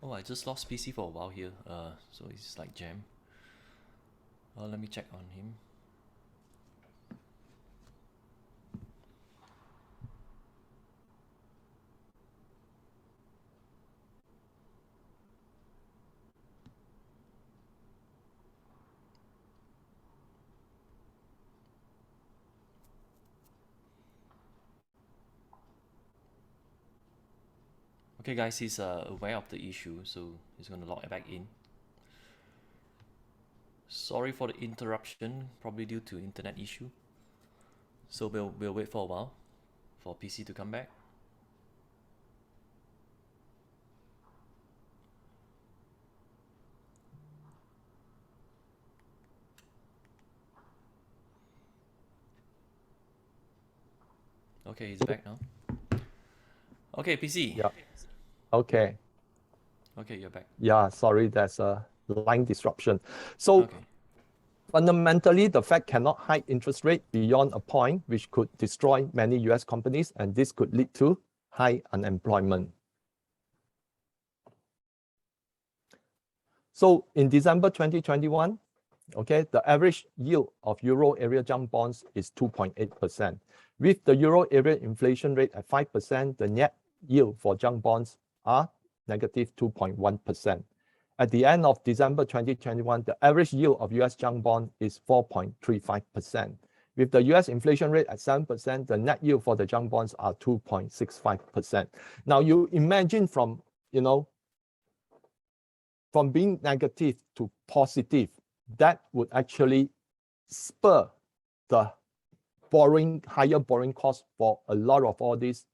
Oh, I just lost PC for a while here, so it's like jam. Let me check on him. Okay guys, he's aware of the issue, so he's gonna log back in. Sorry for the interruption, probably due to internet issue. So we'll wait for a while for PC to come back. Okay, he's back now. Okay, PC. Yeah. Okay. Okay, you're back. Yeah, sorry, there's a line disruption. So fundamentally, the Fed cannot hike interest rate beyond a point which could destroy many US companies, and this could lead to high unemployment. So in December 2021, the average yield of euro area junk bonds is 2.8%. With the euro area inflation rate at 5%, the net yield for junk bonds are negative 2.1%. At the end of December 2021, the average yield of US junk bond is 4.35%. With the US inflation rate at 7%, the net yield for the junk bonds are 2.65%. Now you imagine from being negative to positive, that would actually spur the higher borrowing costs for a lot of all these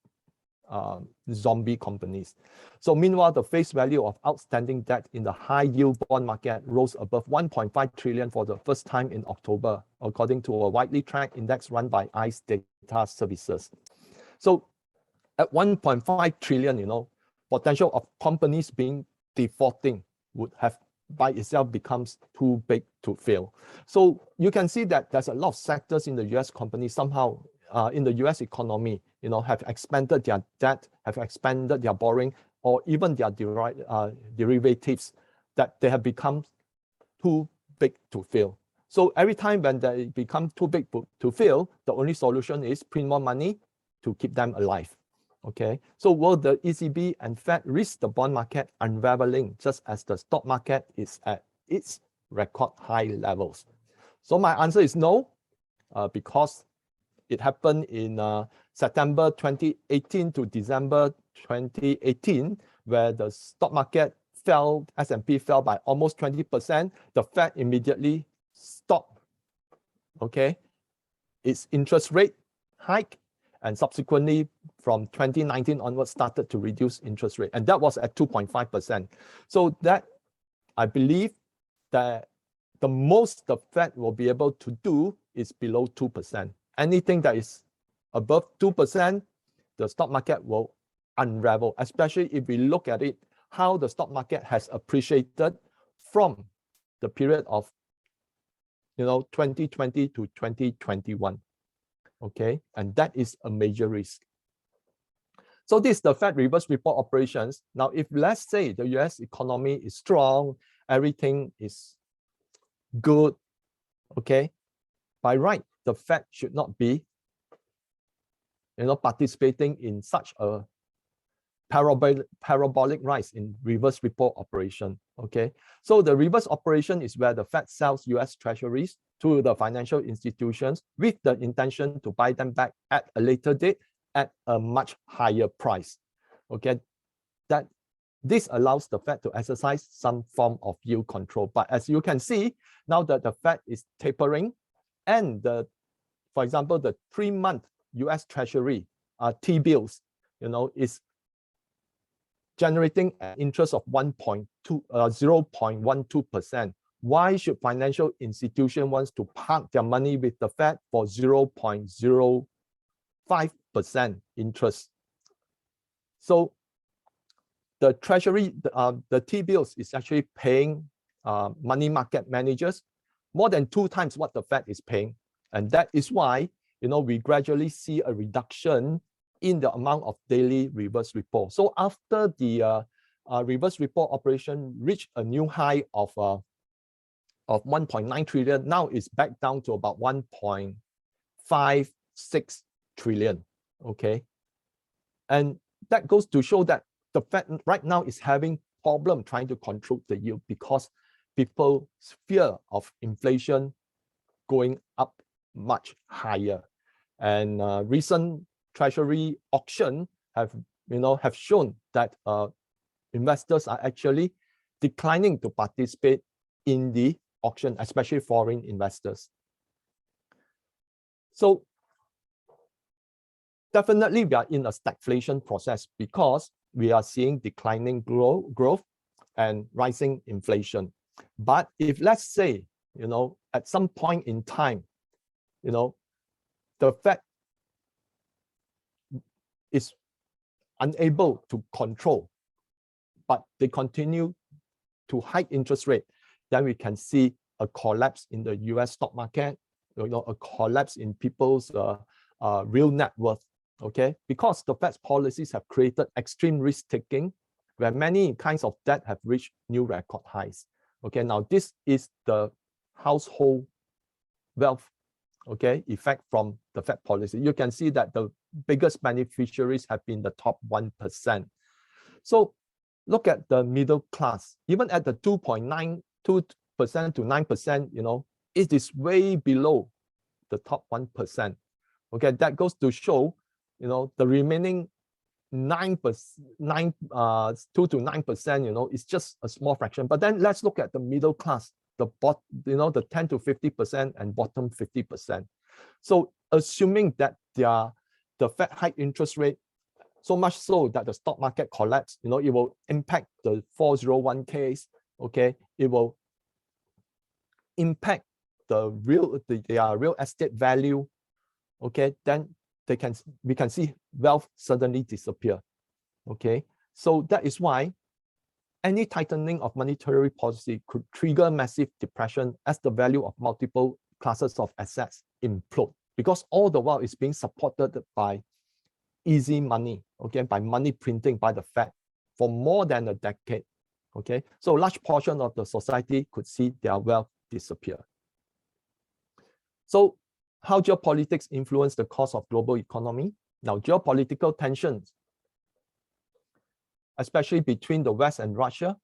zombie companies. So meanwhile, the face value of outstanding debt in the high yield bond market rose above 1.5 trillion for the first time in October, according to a widely tracked index run by ICE Data Services. So at 1.5 trillion, potential of companies being defaulting would have by itself becomes too big to fail. So you can see that there's a lot of sectors in the US company somehow in the US economy, have expanded their debt, have expanded their borrowing, or even their derivatives, that they have become too big to fail. So every time when they become too big to fail, the only solution is print more money to keep them alive. Okay, so will the ECB and Fed risk the bond market unraveling just as the stock market is at its record high levels? So my answer is no. because it happened in September 2018 to December 2018, where the stock market fell, S&P fell by almost 20%. The Fed immediately stopped, okay, its interest rate hike, and subsequently from 2019 onwards started to reduce interest rate, and that was at 2.5%. So that, I believe that the most the Fed will be able to do is below 2%. Anything that is above 2%, the stock market will unravel, especially if we look at it, how the stock market has appreciated from the period of 2020 to 2021. Okay, and that is a major risk. So this is the Fed reverse repo operations. Now, if let's say the US economy is strong, everything is good, okay, by right, the Fed should not be participating in such a parabolic rise in reverse repo operation. Okay, so the reverse operation is where the Fed sells US treasuries to the financial institutions with the intention to buy them back at a later date at a much higher price. Okay, that this allows the Fed to exercise some form of yield control. But as you can see, now that the Fed is tapering, and for example, the 3-month US Treasury T-bills, is generating an interest of 0.12%. Why should financial institution wants to park their money with the Fed for 0.05% interest? So the Treasury, the T-bills is actually paying money market managers more than 2 times what the Fed is paying. And that is why, we gradually see a reduction in the amount of daily reverse repo. So after the reverse repo operation reached a new high of 1.9 trillion, now it's back down to about 1.56 trillion. Okay, and that goes to show that the Fed right now is having problem trying to control the yield because people's fear of inflation going up much higher. And recent Treasury auction have shown that investors are actually declining to participate in the auction, especially foreign investors. So definitely we are in a stagflation process because we are seeing declining growth and rising inflation. But if let's say, at some point in time, the Fed is unable to control, but they continue to hike interest rate, then we can see a collapse in the US stock market, a collapse in people's real net worth, okay? Because the Fed's policies have created extreme risk-taking, where many kinds of debt have reached new record highs. Okay, now this is the household wealth, okay, effect from the Fed policy. You can see that the biggest beneficiaries have been the top 1%. So look at the middle class, even at the 2.92% to 9%, it is way below the top 1%. Okay, that goes to show, the remaining 2 to 9%, is just a small fraction. But then let's look at the middle class, the 10 to 50% and bottom 50%. So assuming that the Fed hike interest rate so much so that the stock market collapse, it will impact the 401ks, okay? It will impact their real estate value, okay? Then we can see wealth suddenly disappear, okay? So that is why any tightening of monetary policy could trigger massive depression as the value of multiple classes of assets implode, because all the while it's being supported by easy money, okay, by money printing by the Fed for more than a decade, okay? So a large portion of the society could see their wealth disappear. So how geopolitics influence the course of global economy? Now, geopolitical tensions, especially between the West and Russia,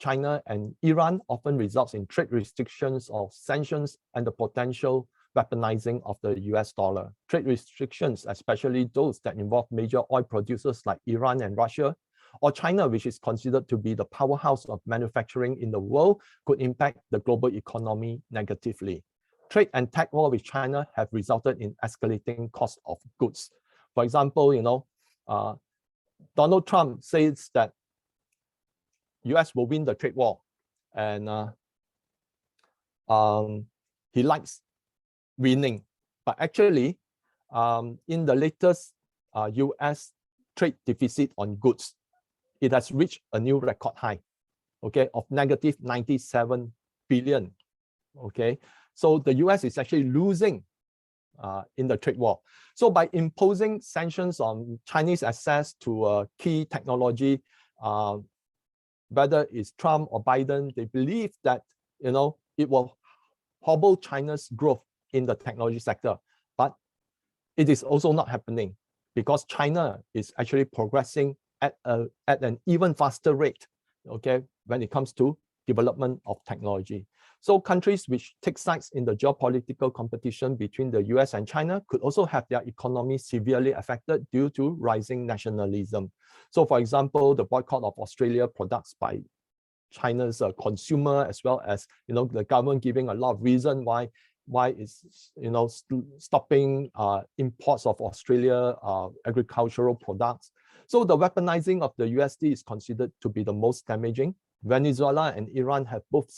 China and Iran, often results in trade restrictions or sanctions and the potential weaponizing of the US dollar. Trade restrictions, especially those that involve major oil producers like Iran and Russia, or China, which is considered to be the powerhouse of manufacturing in the world, could impact the global economy negatively. Trade and tech war with China have resulted in escalating cost of goods. For example, Donald Trump says that US will win the trade war, and he likes winning. But actually, in the latest US trade deficit on goods, it has reached a new record high, okay, of negative 97 billion, okay? So the US is actually losing in the trade war. So by imposing sanctions on Chinese access to key technology, whether it's Trump or Biden, they believe that, it will hobble China's growth in the technology sector. But it is also not happening because China is actually progressing at an even faster rate, okay, when it comes to development of technology. So countries which take sides in the geopolitical competition between the US and China could also have their economy severely affected due to rising nationalism. So for example, the boycott of Australia products by China's consumer, as well as the government giving a lot of reason why it's stopping imports of Australia agricultural products. So the weaponizing of the USD is considered to be the most damaging. Venezuela and Iran have both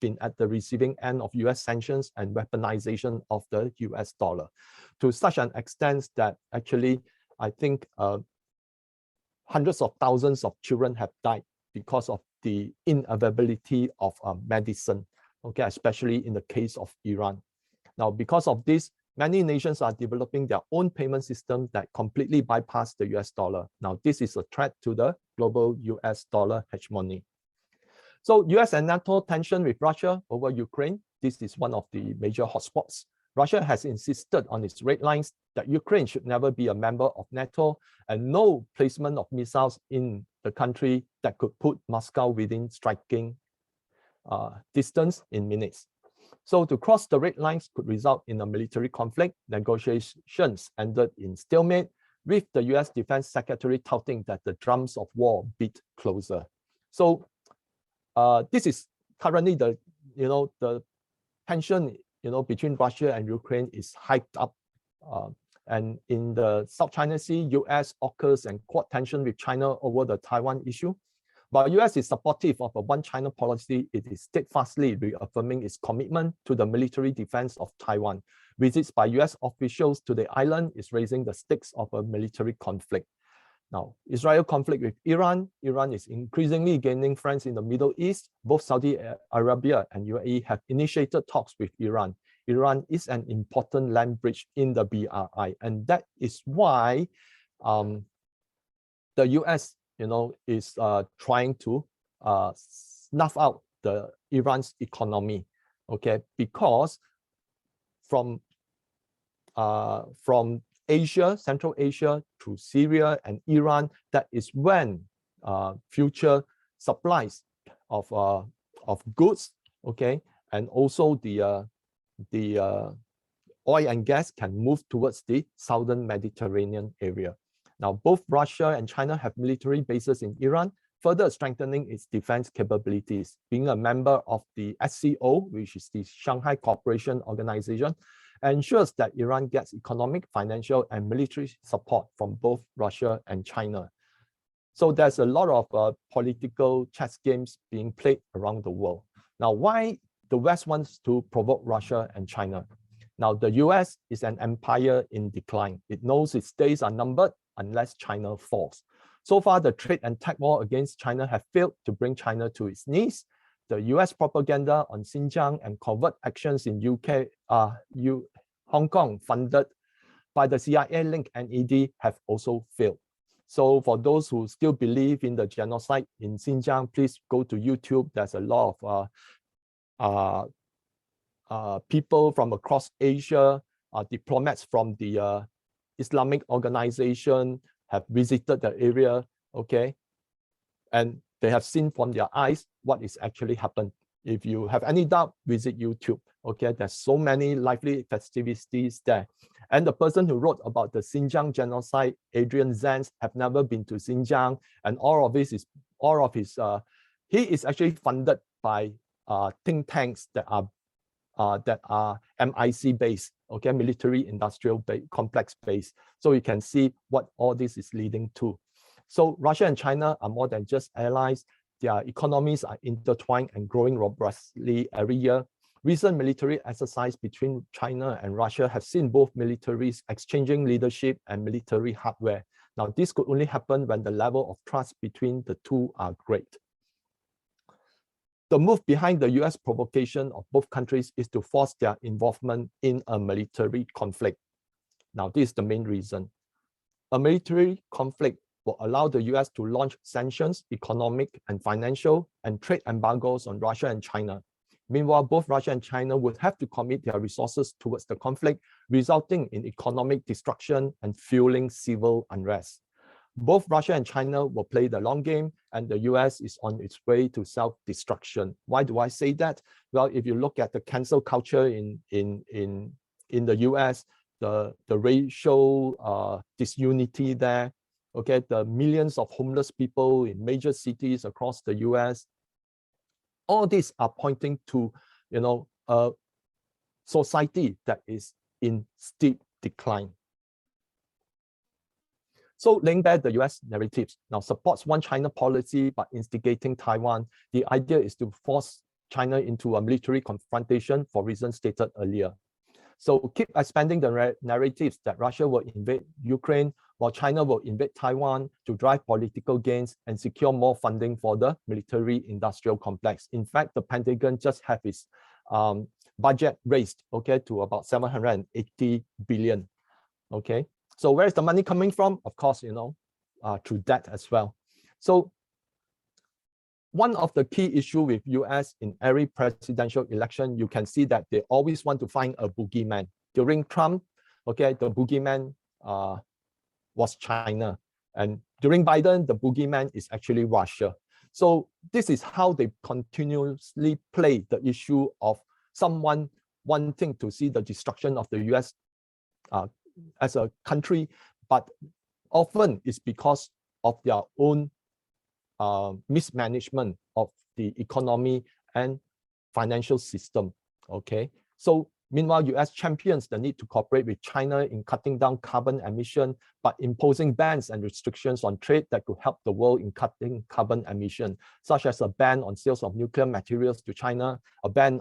been at the receiving end of US sanctions and weaponization of the US dollar, to such an extent that actually I think hundreds of thousands of children have died because of the inavailability of medicine, okay, especially in the case of Iran. Now, because of this, many nations are developing their own payment system that completely bypass the US dollar. Now, this is a threat to the global US dollar hegemony. So US and NATO tension with Russia over Ukraine, this is one of the major hotspots. Russia has insisted on its red lines that Ukraine should never be a member of NATO and no placement of missiles in the country that could put Moscow within striking distance in minutes. So to cross the red lines could result in a military conflict. Negotiations ended in stalemate, with the US Defense Secretary touting that the drums of war beat closer. So this is currently the tension between Russia and Ukraine is hyped up. And in the South China Sea, US AUKUS and Quad tension with China over the Taiwan issue. But US is supportive of a one China policy. It is steadfastly reaffirming its commitment to the military defense of Taiwan. Visits by US officials to the island is raising the stakes of a military conflict. Now, Israel conflict with Iran. Iran is increasingly gaining friends in the Middle East. Both Saudi Arabia and UAE have initiated talks with Iran. Iran is an important land bridge in the BRI, and that is why the US is trying to snuff out the Iran's economy, okay? Because from Asia, Central Asia to Syria and Iran, that is when future supplies of goods, okay, and also the oil and gas can move towards the southern Mediterranean area. Now, both Russia and China have military bases in Iran, further strengthening its defense capabilities. Being a member of the SCO, which is the Shanghai Cooperation Organization, ensures that Iran gets economic, financial, and military support from both Russia and China. So there's a lot of political chess games being played around the world. Now, why the West wants to provoke Russia and China? Now, the US is an empire in decline. It knows its days are numbered unless China falls. So far, the trade and tech war against China have failed to bring China to its knees. The US propaganda on Xinjiang and covert actions in Hong Kong, funded by the CIA-linked NED, have also failed. So for those who still believe in the genocide in Xinjiang, please go to YouTube. There's a lot of people from across Asia, diplomats from the Islamic organization have visited the area, okay? And they have seen from their eyes what is actually happened. If you have any doubt, visit YouTube, Okay, there's so many lively festivities there. And the person who wrote about the Xinjiang genocide, Adrian Zenz, have never been to Xinjiang, and he is actually funded by think tanks that are MIC based, okay, military industrial complex based. So you can see what all this is leading to. So Russia and China are more than just allies. Their economies are intertwined and growing robustly every year. Recent military exercise between China and Russia have seen both militaries exchanging leadership and military hardware. Now, this could only happen when the level of trust between the two are great. The move behind the US provocation of both countries is to force their involvement in a military conflict. Now, this is the main reason. A military conflict will allow the US to launch sanctions, economic and financial, and trade embargoes on Russia and China. Meanwhile, both Russia and China would have to commit their resources towards the conflict, resulting in economic destruction and fueling civil unrest. Both Russia and China will play the long game, and the US is on its way to self-destruction. Why do I say that? Well, if you look at the cancel culture in the US, the racial disunity there, okay, the millions of homeless people in major cities across the US, all these are pointing to, a society that is in steep decline. So laying bare the US narratives now supports one China policy, but instigating Taiwan. The idea is to force China into a military confrontation for reasons stated earlier. So keep expanding the narratives that Russia will invade Ukraine, while China will invade Taiwan to drive political gains and secure more funding for the military-industrial complex. In fact, the Pentagon just have its budget raised, okay, to about 780 billion, okay? So where is the money coming from? Of course, through debt as well. So one of the key issues with US in every presidential election, you can see that they always want to find a boogeyman. During Trump, okay, the boogeyman was China. And during Biden, the boogeyman is actually Russia. So this is how they continuously play the issue of someone wanting to see the destruction of the US as a country, but often it's because of their own mismanagement of the economy and financial system, okay? So meanwhile, US champions the need to cooperate with China in cutting down carbon emission, but imposing bans and restrictions on trade that could help the world in cutting carbon emission, such as a ban on sales of nuclear materials to China, a ban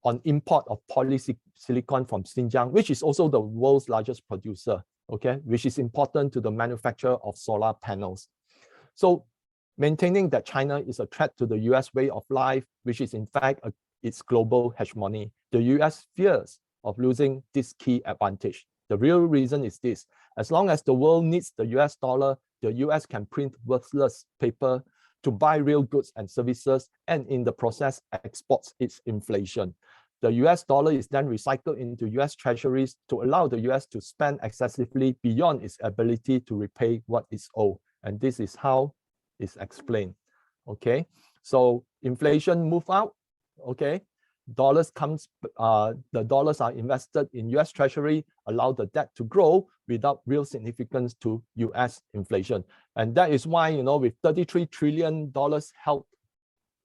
on import of polysilicon from Xinjiang, which is also the world's largest producer, okay, which is important to the manufacture of solar panels. So maintaining that China is a threat to the US way of life, which is in fact its global hegemony, the US fears of losing this key advantage. The real reason is this: as long as the world needs the US dollar, the US can print worthless paper to buy real goods and services, and in the process exports its inflation. The US dollar is then recycled into US treasuries to allow the US to spend excessively beyond its ability to repay what is owed. And this is how it's explained, okay? So inflation move out, okay? The dollars are invested in US treasury, allow the debt to grow without real significance to US inflation. And that is why, with $33 trillion held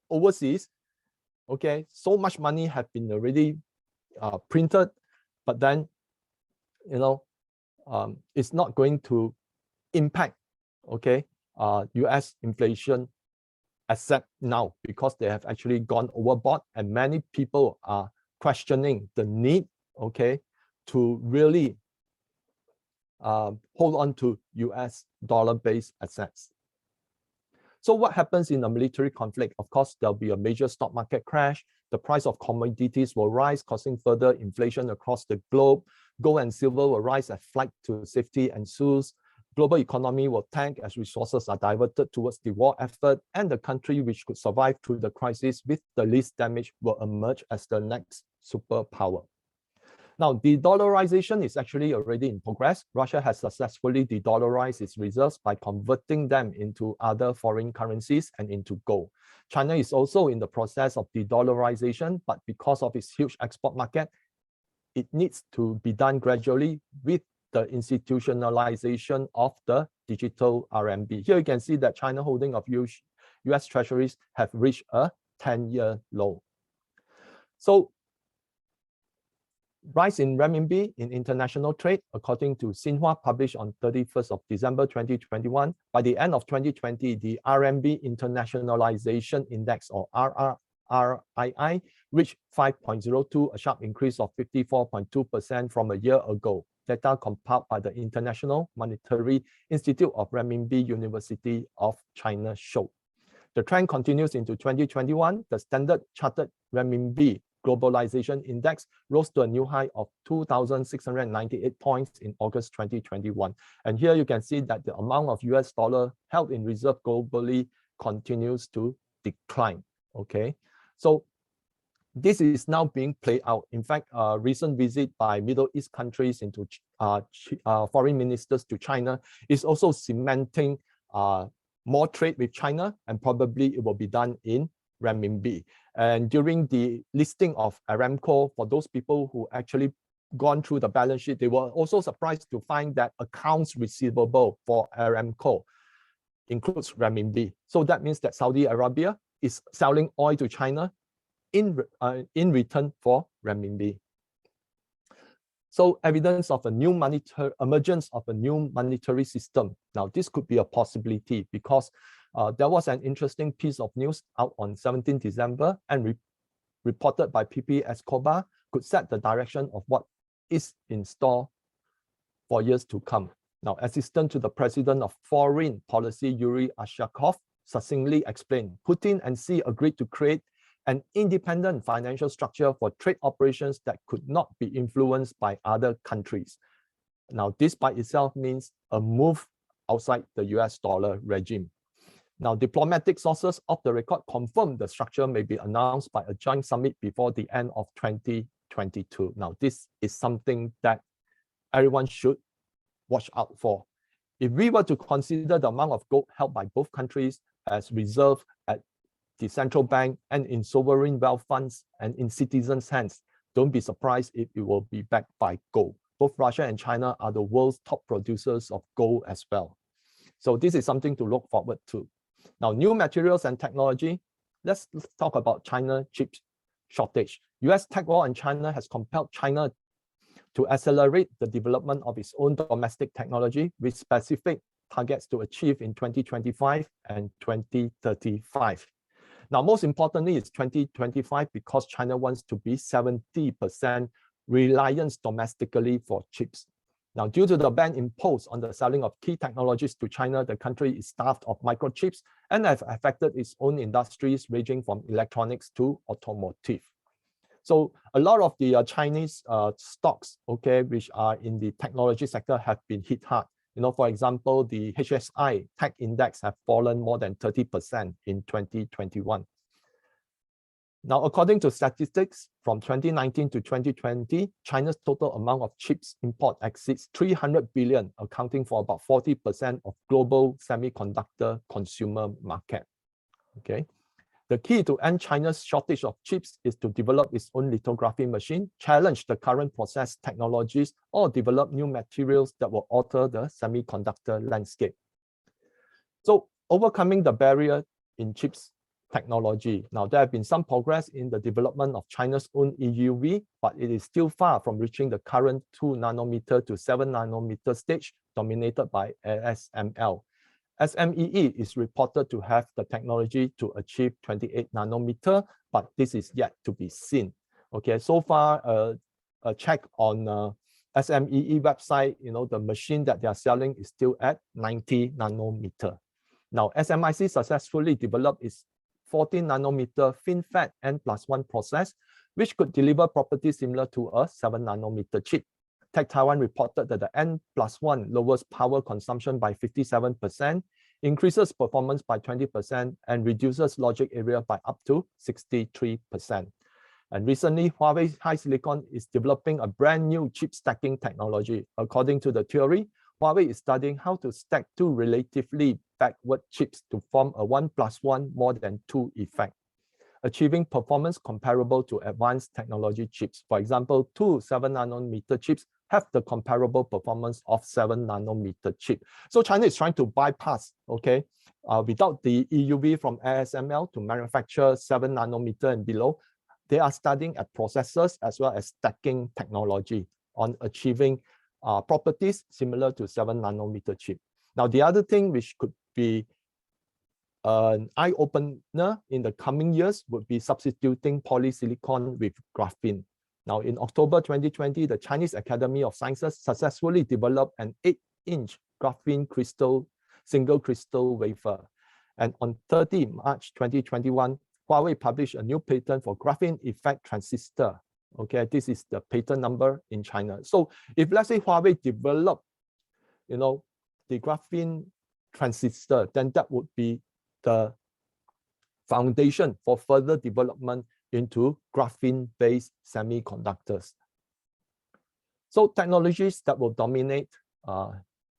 overseas, okay, so much money have been already printed, but then, it's not going to impact, okay, US inflation except now, because they have actually gone overboard, and many people are questioning the need, okay, to really hold on to US dollar-based assets. So what happens in a military conflict? Of course, there'll be a major stock market crash. The price of commodities will rise, causing further inflation across the globe. Gold and silver will rise as flight to safety ensues. Global economy will tank as resources are diverted towards the war effort, and the country which could survive through the crisis with the least damage will emerge as the next superpower. Now, de-dollarization is actually already in progress. Russia has successfully de-dollarized its reserves by converting them into other foreign currencies and into gold. China is also in the process of de-dollarization, but because of its huge export market, it needs to be done gradually with the institutionalization of the digital RMB. Here you can see that China holding of US treasuries have reached a 10-year low. So rise in renminbi in international trade, according to Xinhua, published on 31st of December 2021. By the end of 2020, the RMB Internationalization Index, or RRII, reached 5.02, a sharp increase of 54.2% from a year ago. Data compiled by the International Monetary Institute of Renminbi University of China showed. The trend continues into 2021. The Standard Chartered Renminbi Globalization Index rose to a new high of 2,698 points in August 2021. And here you can see that the amount of US dollar held in reserve globally continues to decline. Okay, so this is now being played out. In fact, a recent visit by Middle East countries into foreign ministers to China is also cementing more trade with China, and probably it will be done in renminbi. And during the listing of Aramco, for those people who actually gone through the balance sheet, they were also surprised to find that accounts receivable for Aramco includes renminbi. So that means that Saudi Arabia is selling oil to China in return for renminbi. So evidence of a new emergence of a new monetary system. Now this could be a possibility because there was an interesting piece of news out on 17 December and reported by PP Escobar could set the direction of what is in store for years to come. Now, Assistant to the President of Foreign Policy, Yuri Ashakov, succinctly explained, Putin and Xi agreed to create an independent financial structure for trade operations that could not be influenced by other countries. Now, this by itself means a move outside the US dollar regime. Now, diplomatic sources off the record confirmed the structure may be announced by a joint summit before the end of 2022. Now, this is something that everyone should watch out for. If we were to consider the amount of gold held by both countries as reserve at the central bank and in sovereign wealth funds and in citizens' hands, don't be surprised if it will be backed by gold. Both Russia and China are the world's top producers of gold as well. So this is something to look forward to. Now, new materials and technology. Let's talk about China chip shortage. US tech war in China has compelled China to accelerate the development of its own domestic technology with specific targets to achieve in 2025 and 2035. Now, most importantly, it's 2025 because China wants to be 70% reliance domestically for chips. Now, due to the ban imposed on the selling of key technologies to China, the country is starved of microchips and have affected its own industries ranging from electronics to automotive. So a lot of the Chinese stocks, okay, which are in the technology sector have been hit hard. You know, for example, the HSI tech index have fallen more than 30% in 2021. Now, according to statistics from 2019 to 2020, China's total amount of chips import exceeds 300 billion, accounting for about 40% of global semiconductor consumer market. Okay. The key to end China's shortage of chips is to develop its own lithography machine, challenge the current process technologies, or develop new materials that will alter the semiconductor landscape. So overcoming the barrier in chips technology. Now, there have been some progress in the development of China's own EUV, but it is still far from reaching the current 2 nanometer to 7 nanometer stage dominated by ASML. SMEE is reported to have the technology to achieve 28 nanometer, but this is yet to be seen. Okay, so far, a check on SMEE website, you know, the machine that they are selling is still at 90 nanometer. Now, SMIC successfully developed its 14 nanometer FinFET N+1 process, which could deliver properties similar to a 7 nanometer chip. Tech Taiwan reported that the N+1 lowers power consumption by 57%, increases performance by 20%, and reduces logic area by up to 63%. And recently, Huawei HiSilicon is developing a brand new chip stacking technology. According to the theory, Huawei is studying how to stack two relatively backward chips to form a 1 + 1 more than 2 effect, achieving performance comparable to advanced technology chips. For example, 2 7-nanometer chips have the comparable performance of 7-nanometer chip. So China is trying to bypass, okay, without the EUV from ASML to manufacture 7-nanometer and below. They are studying at processors as well as stacking technology on achieving properties similar to 7-nanometer chip. Now, the other thing which could be an eye-opener in the coming years would be substituting polysilicon with graphene. Now, in October 2020, the Chinese Academy of Sciences successfully developed an 8-inch graphene crystal, single crystal wafer. And on 30 March 2021, Huawei published a new patent for graphene effect transistor. Okay, this is the patent number in China. So if let's say Huawei develop, the graphene transistor, then that would be the foundation for further development into graphene-based semiconductors. So technologies that will dominate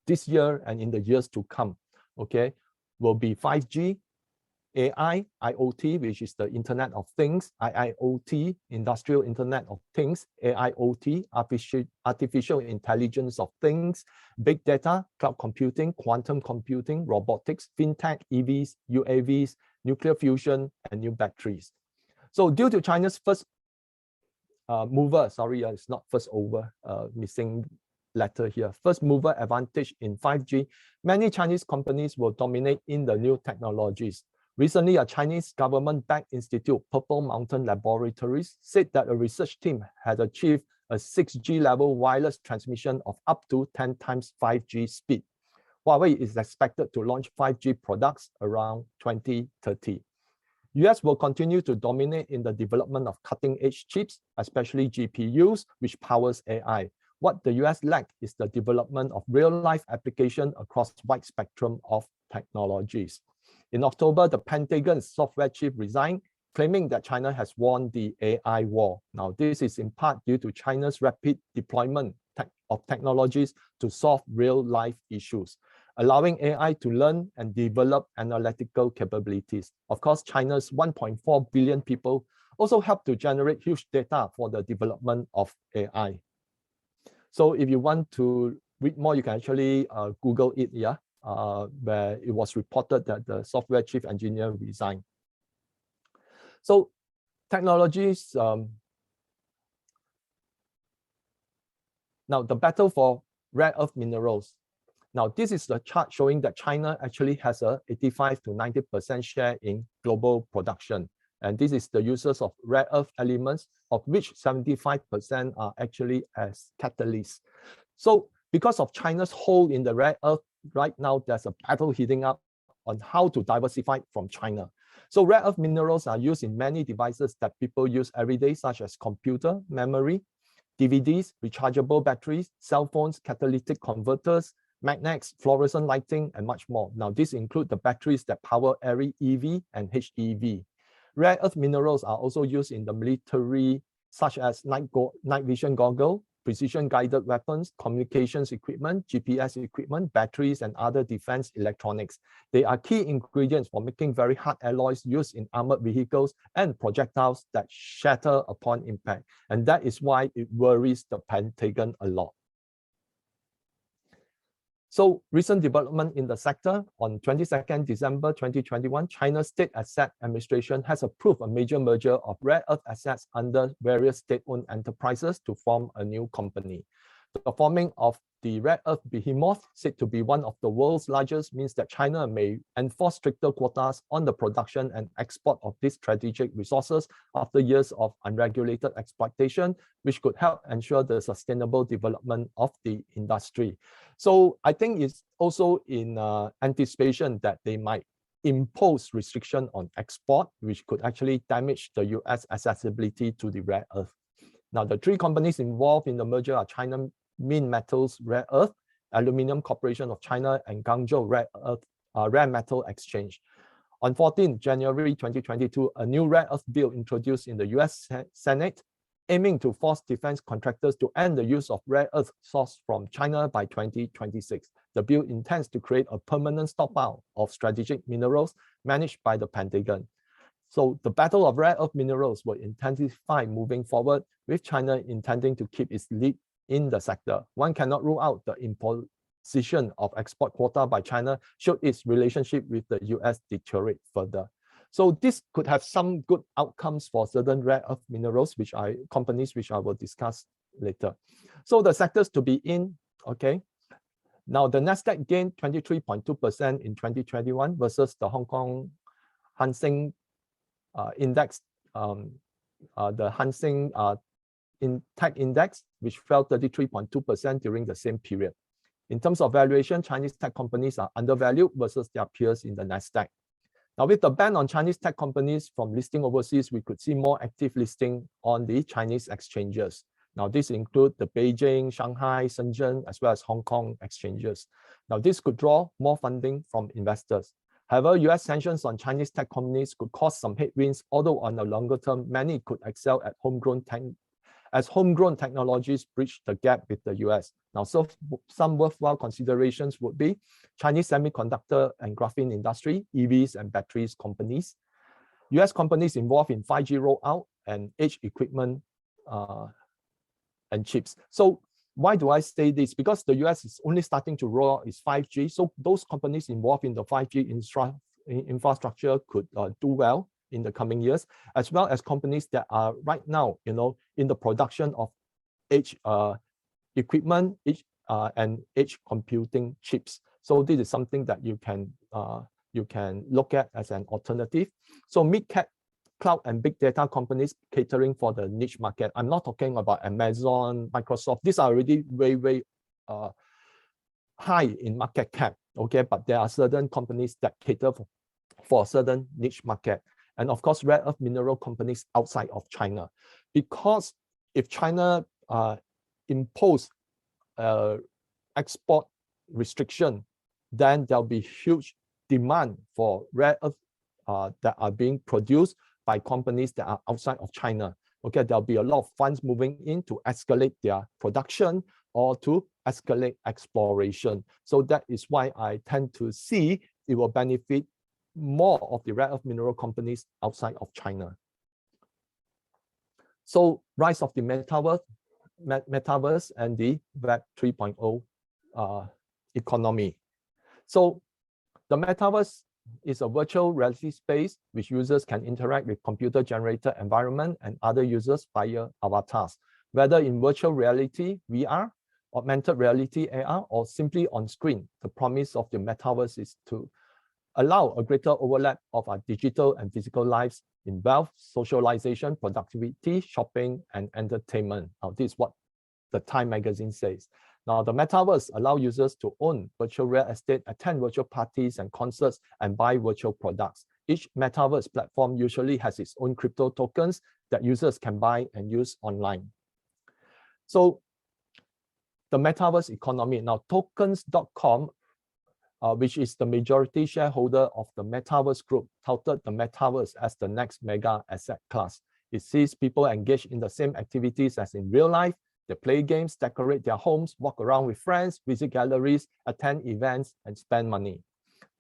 this year and in the years to come, okay, will be 5G, AI, IoT, which is the Internet of Things, IIoT, Industrial Internet of Things, AIoT, Artificial Intelligence of Things, Big Data, Cloud Computing, Quantum Computing, Robotics, FinTech, EVs, UAVs, Nuclear Fusion, and new batteries. So due to China's first mover, sorry, it's not first over, missing letter here, first mover advantage in 5G, many Chinese companies will dominate in the new technologies. Recently, a Chinese government-backed institute, Purple Mountain Laboratories, said that a research team had achieved a 6G level wireless transmission of up to 10 times 5G speed. Huawei is expected to launch 5G products around 2030. US will continue to dominate in the development of cutting-edge chips, especially GPUs, which powers AI. What the US lack is the development of real-life application across wide spectrum of technologies. In October, the Pentagon's software chief resigned, claiming that China has won the AI war. Now, this is in part due to China's rapid deployment of technologies to solve real-life issues, allowing AI to learn and develop analytical capabilities. Of course, China's 1.4 billion people also help to generate huge data for the development of AI. So if you want to read more, you can actually Google it, yeah, where it was reported that the software chief engineer resigned. So technologies, now the battle for rare earth minerals. Now, this is the chart showing that China actually has a 85 to 90% share in global production. And this is the uses of rare earth elements, of which 75% are actually as catalysts. So because of China's hold in the rare earth, right now there's a battle heating up on how to diversify from China. So rare earth minerals are used in many devices that people use every day, such as computer, memory, DVDs, rechargeable batteries, cell phones, catalytic converters, magnets, fluorescent lighting, and much more. Now, these include the batteries that power every EV and HEV. Rare earth minerals are also used in the military, such as night vision goggle, precision-guided weapons, communications equipment, GPS equipment, batteries, and other defense electronics. They are key ingredients for making very hard alloys used in armored vehicles and projectiles that shatter upon impact. And that is why it worries the Pentagon a lot. So recent development in the sector, on 22nd December 2021, China's State Asset Administration has approved a major merger of rare earth assets under various state-owned enterprises to form a new company. The forming of the rare earth behemoth, said to be one of the world's largest, means that China may enforce stricter quotas on the production and export of these strategic resources after years of unregulated exploitation, which could help ensure the sustainable development of the industry. So I think it's also in anticipation that they might impose restriction on export, which could actually damage the US accessibility to the rare earth. Now, the three companies involved in the merger are China Minmetals Rare Earth, Aluminium Corporation of China, and Guangzhou Rare Metal Exchange. On 14 January 2022, a new rare earth bill introduced in the US Senate aiming to force defense contractors to end the use of rare earth sourced from China by 2026. The bill intends to create a permanent stockpile of strategic minerals managed by the Pentagon. So the battle of rare earth minerals will intensify moving forward, with China intending to keep its lead in the sector. One cannot rule out the imposition of export quota by China should its relationship with the US deteriorate further. So this could have some good outcomes for certain rare earth minerals, companies which I will discuss later. So the sectors to be in, okay. Now the Nasdaq gained 23.2% in 2021 versus the Hong Kong Hang Seng index, the Hang Seng Tech Index, which fell 33.2% during the same period. In terms of valuation, Chinese tech companies are undervalued versus their peers in the Nasdaq. Now, with the ban on Chinese tech companies from listing overseas, we could see more active listing on the Chinese exchanges. Now, this includes the Beijing, Shanghai, Shenzhen, as well as Hong Kong exchanges. Now, this could draw more funding from investors. However, US sanctions on Chinese tech companies could cause some headwinds, although on the longer term, many could excel at homegrown technologies bridge the gap with the US. Now, so some worthwhile considerations would be Chinese semiconductor and graphene industry, EVs and batteries companies, US companies involved in 5G rollout and edge equipment and chips. So why do I say this? Because the US is only starting to roll out its 5G. So those companies involved in the 5G infrastructure could do well in the coming years, as well as companies that are right now, in the production of edge equipment, and edge computing chips. So this is something that you can look at as an alternative. So mid-cap cloud and big data companies catering for the niche market. I'm not talking about Amazon, Microsoft. These are already way high in market cap. Okay, but there are certain companies that cater for a certain niche market. And of course, rare earth mineral companies outside of China. Because if China impose export restriction, then there'll be huge demand for rare earth that are being produced by companies that are outside of China. Okay, there'll be a lot of funds moving in to escalate their production or to escalate exploration. So that is why I tend to see it will benefit more of the rare earth mineral companies outside of China. So rise of the metaverse and the Web 3.0 economy. So the metaverse is a virtual reality space which users can interact with computer-generated environment and other users via avatars, whether in virtual reality, VR, augmented reality, AR, or simply on screen. The promise of the metaverse is to allow a greater overlap of our digital and physical lives in wealth, socialization, productivity, shopping, and entertainment. Now, this is what the Time magazine says. Now, the metaverse allows users to own virtual real estate, attend virtual parties and concerts, and buy virtual products. Each metaverse platform usually has its own crypto tokens that users can buy and use online. So the metaverse economy. Now, tokens.com, which is the majority shareholder of the metaverse group, touted the metaverse as the next mega asset class. It sees people engage in the same activities as in real life. They play games, decorate their homes, walk around with friends, visit galleries, attend events, and spend money.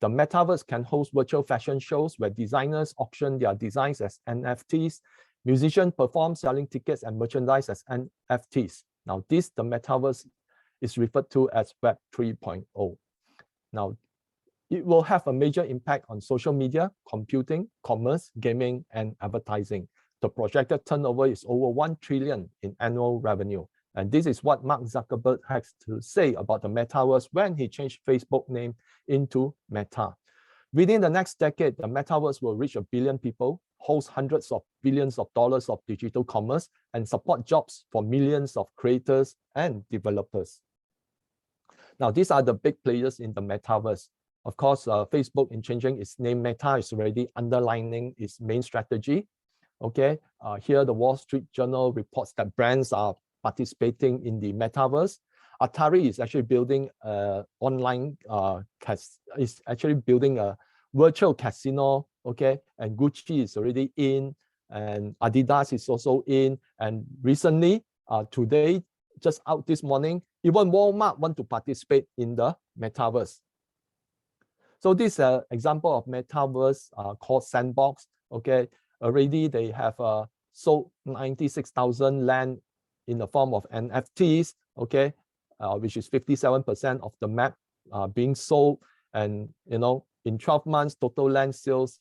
The metaverse can host virtual fashion shows where designers auction their designs as NFTs. Musicians perform selling tickets and merchandise as NFTs. Now, the metaverse is referred to as Web 3.0. Now, it will have a major impact on social media, computing, commerce, gaming, and advertising. The projected turnover is over 1 trillion in annual revenue. And this is what Mark Zuckerberg has to say about the metaverse when he changed Facebook name into Meta. Within the next decade, the metaverse will reach 1 billion people, host hundreds of billions of dollars of digital commerce, and support jobs for millions of creators and developers. Now, these are the big players in the metaverse. Of course, Facebook, in changing its name Meta, is already underlining its main strategy. Okay, here the Wall Street Journal reports that brands are participating in the metaverse. Atari is actually building building a virtual casino. Okay, and Gucci is already in. and Adidas is also in. And recently, today, just out this morning, even Walmart want to participate in the metaverse. So this is an example of metaverse called Sandbox. Okay, already they have sold 96,000 land in the form of NFTs. Okay, which is 57% of the map being sold, and in 12 months, total land sales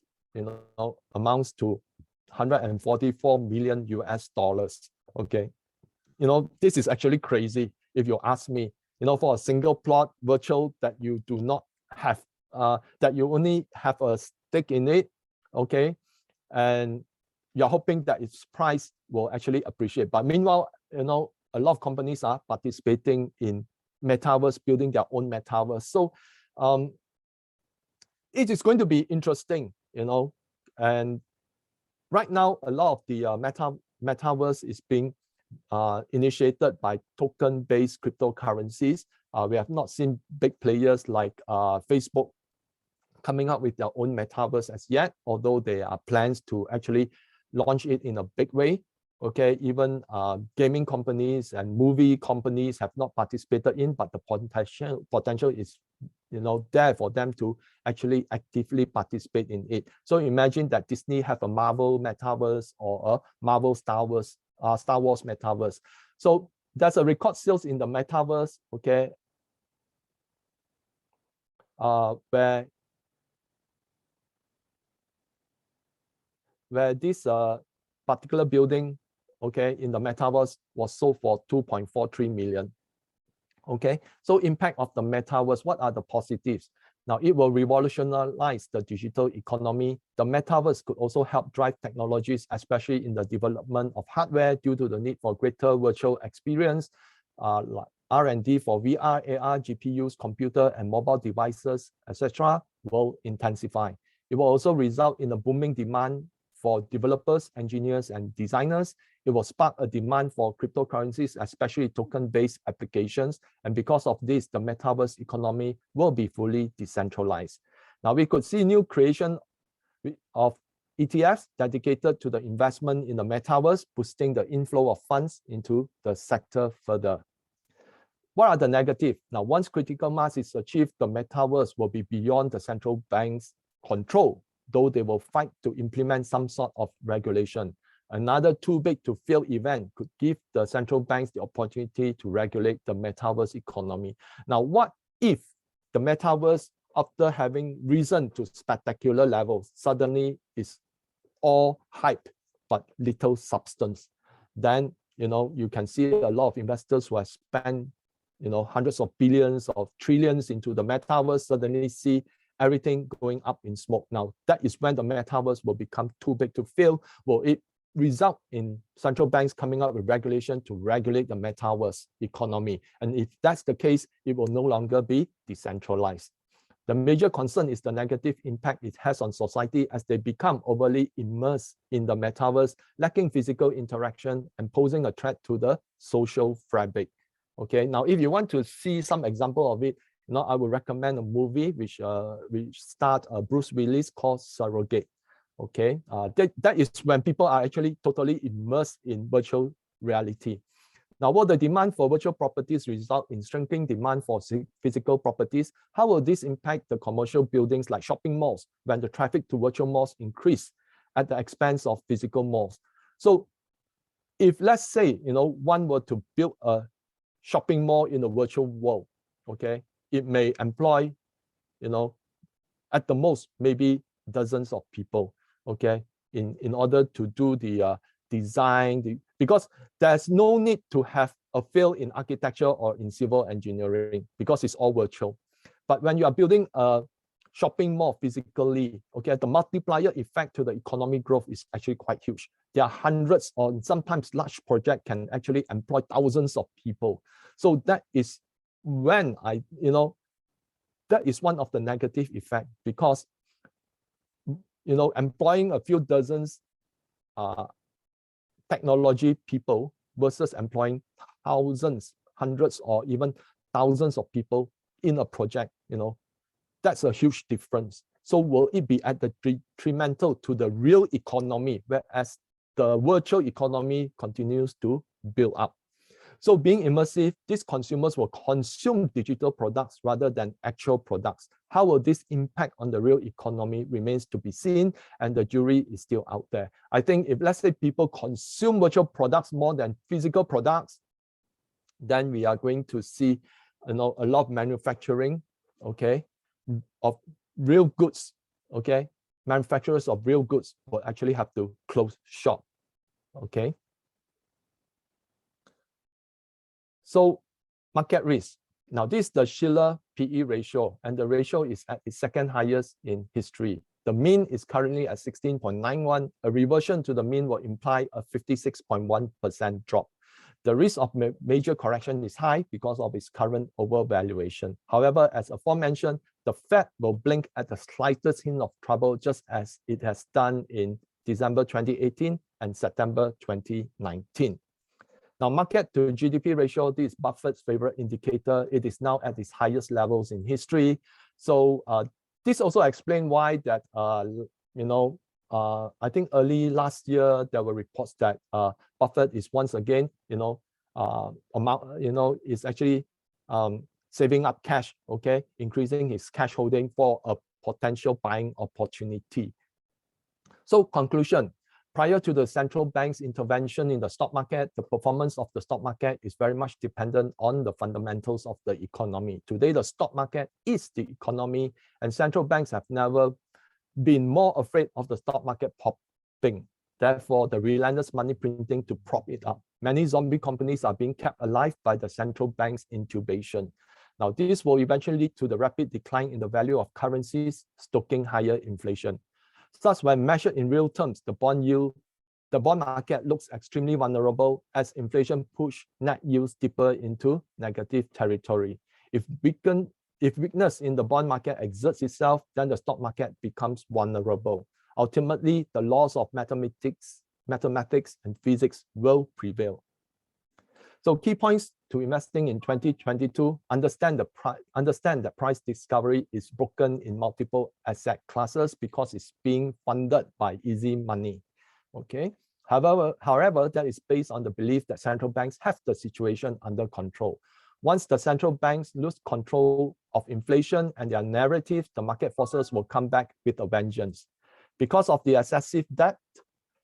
amounts to 144 million US dollars. Okay, this is actually crazy if you ask me. For a single plot virtual that you do not have, that you only have a stake in it, okay, and you're hoping that its price will actually appreciate. But meanwhile, a lot of companies are participating in metaverse, building their own metaverse. So it is going to be interesting, and right now a lot of the metaverse is being initiated by token-based cryptocurrencies. We have not seen big players like Facebook coming up with their own metaverse as yet, although there are plans to actually launch it in a big way. Okay, even gaming companies and movie companies have not participated in, but the potential is there for them to actually actively participate in it. So imagine that Disney have a Marvel metaverse or a Marvel Star Wars metaverse. So there's a record sales in the metaverse, okay, where this particular building, okay, in the metaverse was sold for 2.43 million. Okay, so impact of the metaverse, what are the positives? Now, it will revolutionize the digital economy. The metaverse could also help drive technologies, especially in the development of hardware due to the need for greater virtual experience, like R&D for VR, AR, GPUs, computer and mobile devices, etc. will intensify. It will also result in a booming demand for developers, engineers, and designers. It will spark a demand for cryptocurrencies, especially token-based applications. And because of this, the metaverse economy will be fully decentralized. Now, we could see new creation of ETFs dedicated to the investment in the metaverse, boosting the inflow of funds into the sector further. What are the negatives? Now, once critical mass is achieved, the metaverse will be beyond the central bank's control, though they will fight to implement some sort of regulation. Another too big to fail event could give the central banks the opportunity to regulate the metaverse economy. Now, what if the metaverse, after having risen to spectacular levels, suddenly is all hype but little substance? Then you can see a lot of investors who have spent hundreds of billions of trillions into the metaverse suddenly see everything going up in smoke. Now, that is when the metaverse will become too big to fail. Will it result in central banks coming up with regulation to regulate the metaverse economy? And if that's the case, it will no longer be decentralized. The major concern is the negative impact it has on society as they become overly immersed in the metaverse, lacking physical interaction and posing a threat to the social fabric. Okay, now if you want to see some example of it, I would recommend a movie which starred Bruce Willis called Surrogate. Okay, that is when people are actually totally immersed in virtual reality. Now, will the demand for virtual properties result in shrinking demand for physical properties? How will this impact the commercial buildings like shopping malls when the traffic to virtual malls increase at the expense of physical malls? So if, let's say, one were to build a shopping mall in the virtual world, okay, it may employ, at the most, maybe dozens of people, okay, in order to do the design, because there's no need to have a field in architecture or in civil engineering because it's all virtual. But when you are building a shopping mall physically, okay, the multiplier effect to the economic growth is actually quite huge. There are hundreds or sometimes large projects can actually employ thousands of people. So that is when that is one of the negative effects, because employing a few dozens technology people versus employing thousands, hundreds, or even thousands of people in a project, that's a huge difference. So will it be at the detrimental to the real economy, whereas the virtual economy continues to build up. So being immersive, these consumers will consume digital products rather than actual products. How will this impact on the real economy remains to be seen, and the jury is still out there. I think if, let's say, people consume virtual products more than physical products, then we are going to see, a lot of manufacturing, okay, of real goods, okay. Manufacturers of real goods will actually have to close shop, okay. So market risk. Now this is the Shiller PE ratio, and the ratio is at its second highest in history. The mean is currently at 16.91. A reversion to the mean will imply a 56.1% drop. The risk of major correction is high because of its current overvaluation. However, as aforementioned, the Fed will blink at the slightest hint of trouble, just as it has done in December 2018 and September 2019. Now, market to GDP ratio, this is Buffett's favorite indicator. It is now at its highest levels in history. So this also explains why that, I think early last year, there were reports that Buffett is once again, is actually saving up cash, okay, increasing his cash holding for a potential buying opportunity. So conclusion, prior to the central bank's intervention in the stock market, the performance of the stock market is very much dependent on the fundamentals of the economy. Today, the stock market is the economy, and central banks have never been more afraid of the stock market popping. Therefore, the relentless money printing to prop it up. Many zombie companies are being kept alive by the central bank's intubation. Now, this will eventually lead to the rapid decline in the value of currencies, stoking higher inflation. Thus, when measured in real terms, the bond market looks extremely vulnerable as inflation pushes net yields deeper into negative territory. If weakness in the bond market exerts itself, then the stock market becomes vulnerable. Ultimately, the laws of mathematics and physics will prevail. So key points to investing in 2022, understand that price discovery is broken in multiple asset classes because it's being funded by easy money, okay? However, that is based on the belief that central banks have the situation under control. Once the central banks lose control of inflation and their narrative, the market forces will come back with a vengeance. Because of the excessive debt,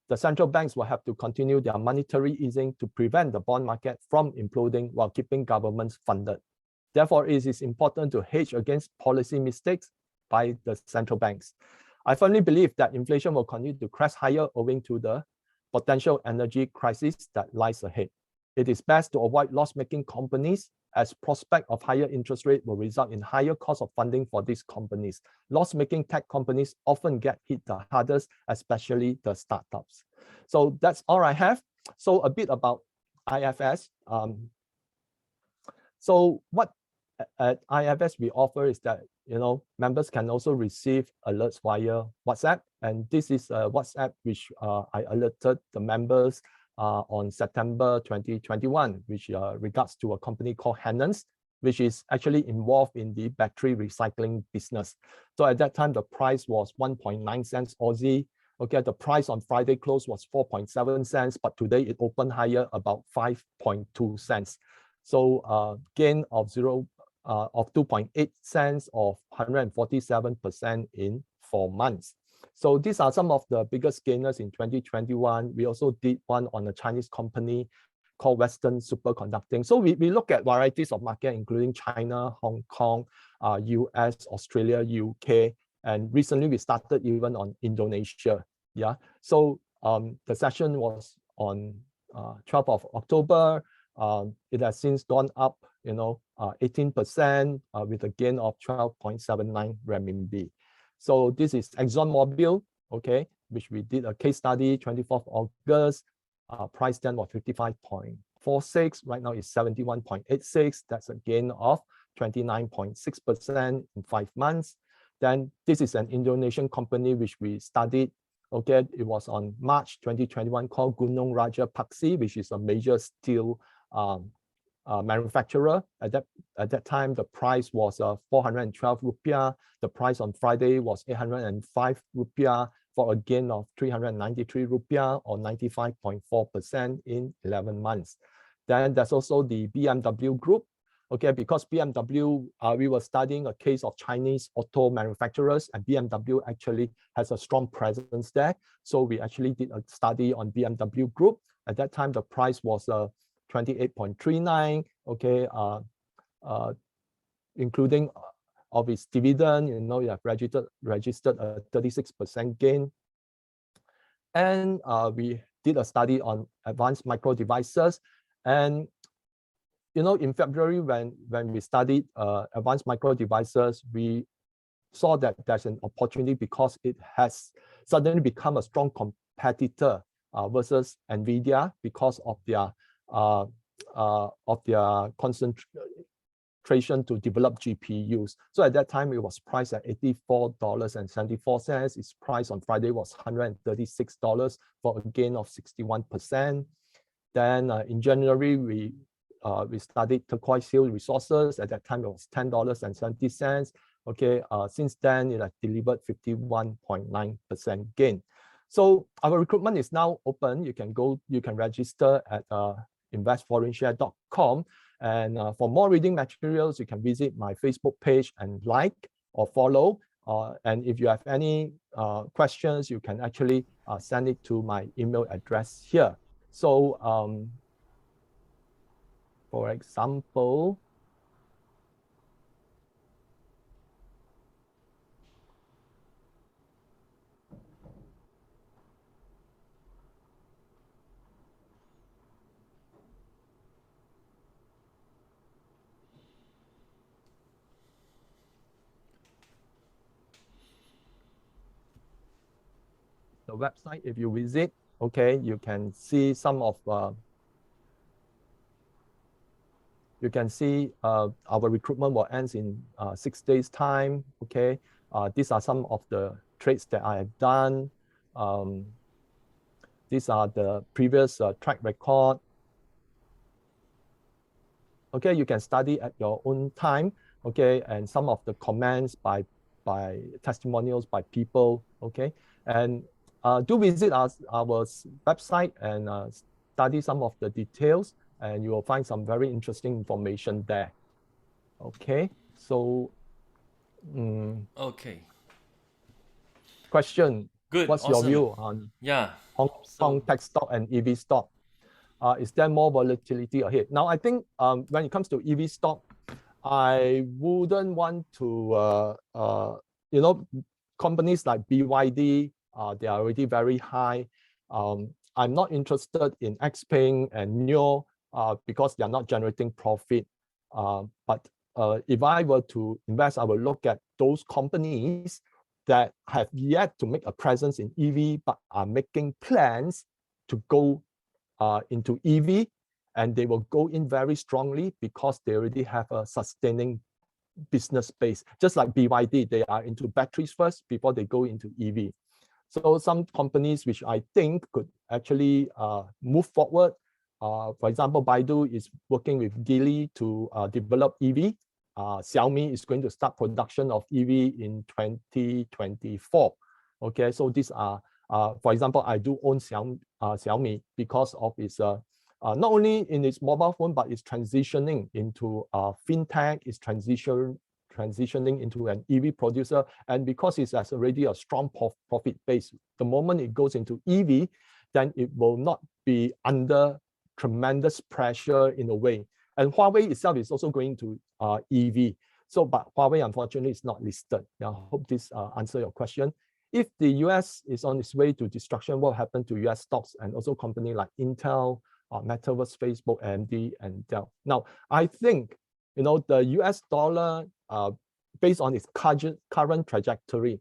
the central banks will have to continue their monetary easing to prevent the bond market from imploding while keeping governments funded. Therefore, it is important to hedge against policy mistakes by the central banks. I firmly believe that inflation will continue to crest higher owing to the potential energy crisis that lies ahead. It is best to avoid loss-making companies, as prospect of higher interest rate will result in higher cost of funding for these companies. Loss-making tech companies often get hit the hardest, especially the startups. So that's all I have. So a bit about IFS. So what at IFS we offer is that, members can also receive alerts via WhatsApp. And this is a WhatsApp which I alerted the members on September 2021, which regards to a company called Hannons, which is actually involved in the battery recycling business. So at that time, the price was 1.9 cents Aussie. Okay, the price on Friday close was 4.7 cents, but today it opened higher, about 5.2 cents. So gain of 2.8 cents of 147% in 4 months. So these are some of the biggest gainers in 2021. We also did one on a Chinese company called Western Superconducting. So we look at varieties of market, including China, Hong Kong, US, Australia, UK, and recently we started even on Indonesia. Yeah. So the session was on 12th of October. It has since gone up, 18% with a gain of 12.79 renminbi. So this is ExxonMobil, okay, which we did a case study 24th August. Price then was 55.46. Right now it's 71.86. That's a gain of 29.6% in 5 months. Then this is an Indonesian company which we studied. Okay, it was on March 2021 called Gunung Raja Paksi, which is a major steel manufacturer. At that time, the price was 412 rupiah. The price on Friday was 805 rupiah. for a gain of 393 rupiah or 95.4% in 11 months. Then there's also the BMW group. Okay, because BMW, we were studying a case of Chinese auto manufacturers, and BMW actually has a strong presence there. So we actually did a study on BMW group. At that time, the price was 28.39. Okay, including of its dividend, you know, you have registered a 36% gain. And we did a study on advanced micro devices, and you know, in February, when we studied advanced micro devices, we saw that there's an opportunity because it has suddenly become a strong competitor versus NVIDIA because of their concentration to develop GPUs. So at that time, it was priced at $84.74. Its price on Friday was $136 for a gain of 61%. Then in January, we studied Turquoise Hill Resources. At that time, it was $10.70. Okay, since then, it has delivered 51.9% gain. So our recruitment is now open. You can register at investforeignshare.com. And for more reading materials, you can visit my Facebook page and like or follow. And if you have any questions, you can actually send it to my email address here. So for example, the website, if you visit, okay, you can see some of you can see our recruitment will end in 6 days time. Okay, these are some of the trades that I have done. These are the previous track record. Okay, you can study at your own time. Okay, and some of the comments by testimonials by people. Okay, and do visit our website and study some of the details, and you will find some very interesting information there. Okay, so Okay. Question. Good. What's Awesome. your view on Hong Kong So tech stock and EV stock? Is there more volatility ahead? Now, I think when it comes to EV stock, I wouldn't want to, you know, companies like BYD, they are already very high. I'm not interested in XPeng and NIO because they are not generating profit. But if I were to invest, I will look at those companies that have yet to make a presence in EV, but are making plans to go into EV, and they will go in very strongly because they already have a sustaining business base. Just like BYD, they are into batteries first before they go into EV. So some companies which I think could actually move forward. For example, Baidu is working with Geely to develop EV. Xiaomi is going to start production of EV in 2024. Okay, so these are, for example, I do own Xiaomi because of its not only in its mobile phone, but it's transitioning into fintech, it's transitioning into an EV producer, and because it has already a strong profit base, the moment it goes into EV, then it will not be under tremendous pressure in a way. And Huawei itself is also going to EV. So, but Huawei unfortunately is not listed. I hope this answers your question. If the US is on its way to destruction, what will happen to US stocks and also companies like Intel, Metaverse, Facebook, AMD, and Dell? Now, I think, you know, the US dollar, based on its current trajectory,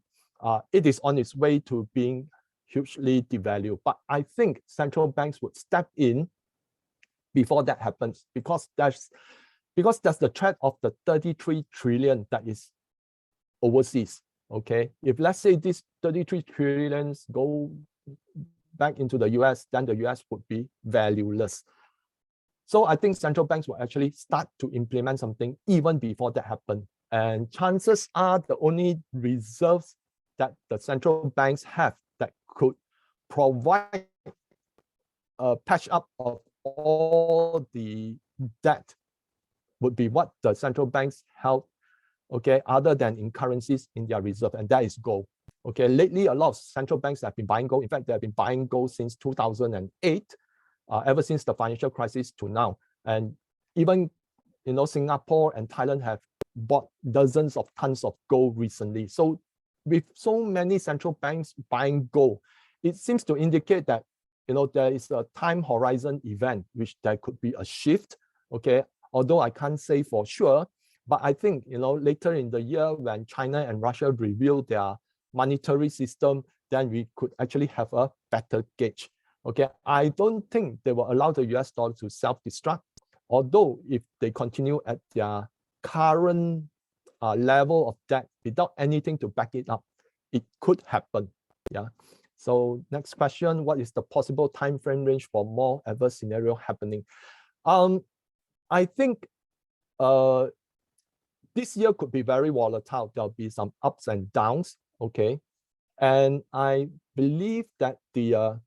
it is on its way to being hugely devalued. But I think central banks would step in before that happens, because there's the threat of the 33 trillion that is overseas. Okay, if let's say these 33 trillions go back into the US, then the US would be valueless. So I think central banks will actually start to implement something even before that happens. And chances are the only reserves that the central banks have that could provide a patch up of all the debt would be what the central banks held, okay, other than in currencies in their reserve, and that is gold. Okay, lately a lot of central banks have been buying gold. In fact, they have been buying gold since 2008, ever since the financial crisis to now. And even, you know, Singapore and Thailand have bought dozens of tons of gold recently. So with so many central banks buying gold, it seems to indicate that, you know, there is a time horizon event, which there could be a shift, okay? Although I can't say for sure, but I think, you know, later in the year when China and Russia reveal their monetary system, then we could actually have a better gauge. Okay, I don't think they will allow the US dollar to self-destruct, although if they continue at their current level of debt without anything to back it up, it could happen. Yeah. So next question, what is the possible time frame range for more adverse scenario happening? I think this year could be very volatile. There'll be some ups and downs, okay? And I believe that the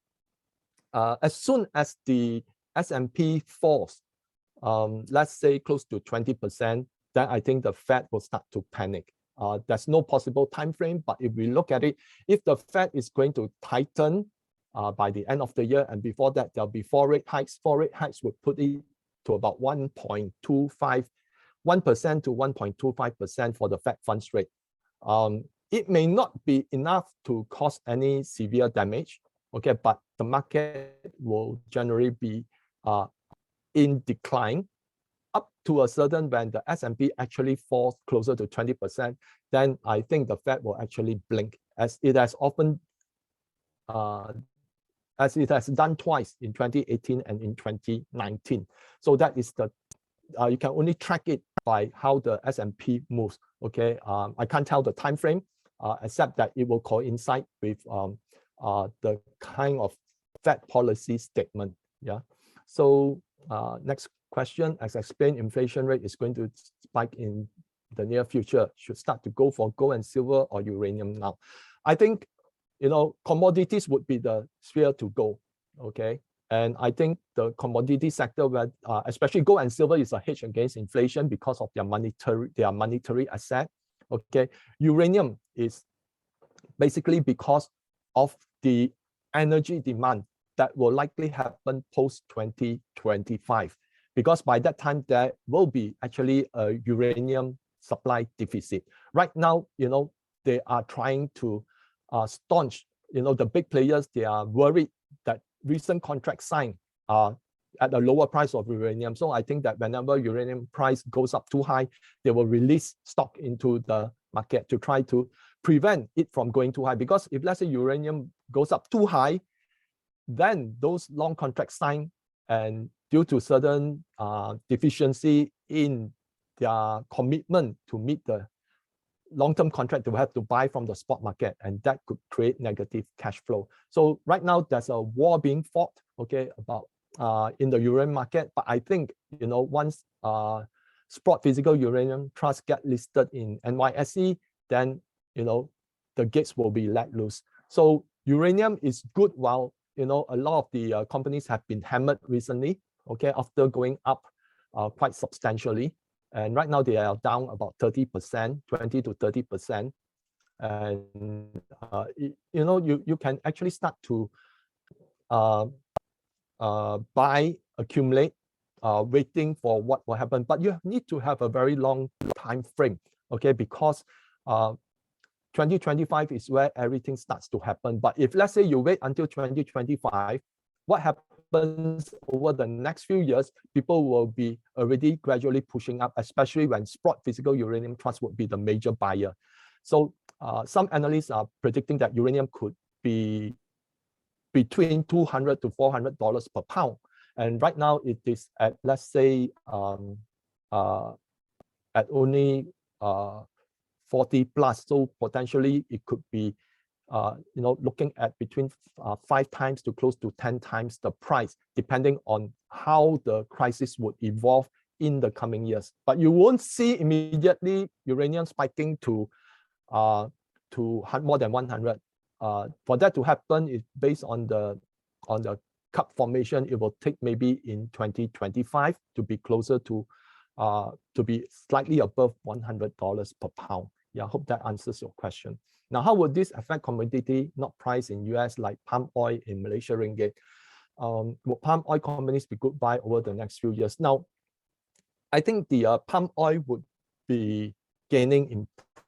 as soon as the S&P falls, let's say close to 20%, then I think the Fed will start to panic. There's no possible time frame, but if we look at it, if the Fed is going to tighten by the end of the year, and before that there'll be 4 rate hikes. 4 rate hikes would put it to about 1.25, 1% to 1.25% for the Fed funds rate. It may not be enough to cause any severe damage, okay, but the market will generally be in decline up to a certain when the S&P actually falls closer to 20%, then I think the Fed will actually blink, as it has often, as it has done twice in 2018 and in 2019. So that is the, you can only track it by how the S&P moves, okay? I can't tell the time frame, except that it will coincide with the kind of Fed policy statement, yeah? So next question, as explained, inflation rate is going to spike in the near future. Should start to go for gold and silver or uranium now. I think, you know, commodities would be the sphere to go, okay? And I think the commodity sector, where especially gold and silver, is a hedge against inflation because of their monetary asset, okay? Uranium is basically because of the energy demand that will likely happen post 2025, because by that time there will be actually a uranium supply deficit. Right now, you know, they are trying to staunch, you know, the big players. They are worried that recent contracts signed are at a lower price of uranium. So I think that whenever uranium price goes up too high, they will release stock into the market to try to prevent it from going too high. Because if, let's say, uranium goes up too high, then those long contracts signed, and due to certain deficiency in their commitment to meet the long-term contract, they will have to buy from the spot market, and that could create negative cash flow. So right now there's a war being fought, okay, about in the uranium market. But I think, you know, once Sprott Physical Uranium Trust get listed in NYSE, then, you know, the gates will be let loose. So uranium is good, while, you know, a lot of the companies have been hammered recently, okay, after going up quite substantially. And right now they are down about 30%, 20 to 30%. And, you know, you can actually start to buy, accumulate, waiting for what will happen. But you need to have a very long time frame, okay, because 2025 is where everything starts to happen. But if, let's say, you wait until 2025, what happens over the next few years, people will be already gradually pushing up, especially when Sprott Physical Uranium Trust would be the major buyer. So some analysts are predicting that uranium could be between $200 to $400 per pound. And right now it is at, let's say, at only 40 plus. So potentially it could be, you know, looking at between 5 times to close to 10 times the price, depending on how the crisis would evolve in the coming years. But you won't see immediately uranium spiking to more than 100. for that to happen, is based on the cup formation. It will take maybe in 2025 to be closer to be slightly above $100 per pound. Yeah, I hope that answers your question. Now, how would this affect commodity not priced in US like palm oil in Malaysia ringgit? Will palm oil companies be good buy over the next few years? Now, I think the palm oil would be gaining in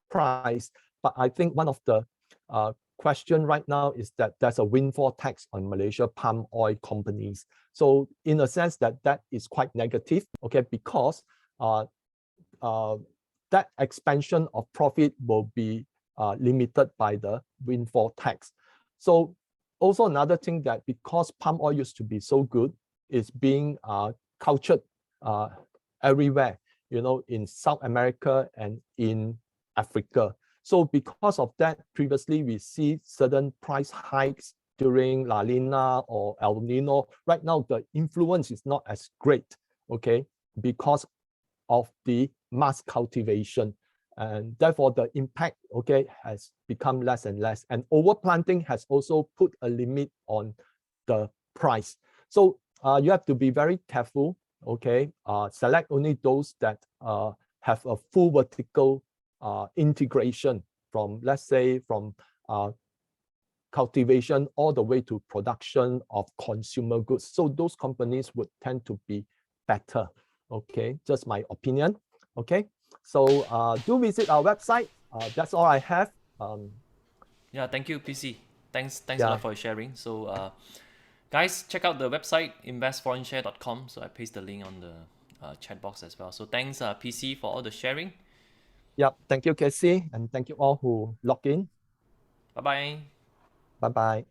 price, but I think one of the question right now is that there's a windfall tax on Malaysia palm oil companies. So in a sense that is quite negative, okay, because that expansion of profit will be limited by the windfall tax. So also another thing that because palm oil used to be so good, is being cultured everywhere, you know, in South America and in Africa. So because of that, previously we see certain price hikes during La Nina or El Nino. Right now, the influence is not as great, okay, because of the mass cultivation. And therefore the impact, okay, has become less and less. And overplanting has also put a limit on the price. So you have to be very careful, okay, select only those that have a full vertical integration from, let's say, from cultivation all the way to production of consumer goods. So those companies would tend to be better, okay, just my opinion, okay. So do visit our website. That's all I have. Yeah, thank you, PC. Thanks a Yeah, lot for your sharing. So, guys, check out the website investforeignshare.com. So I paste the link on the chat box as well. So thanks, PC, for all the sharing. yeah. Thank you, Casey, and thank you all who logged in. Bye bye. Bye bye.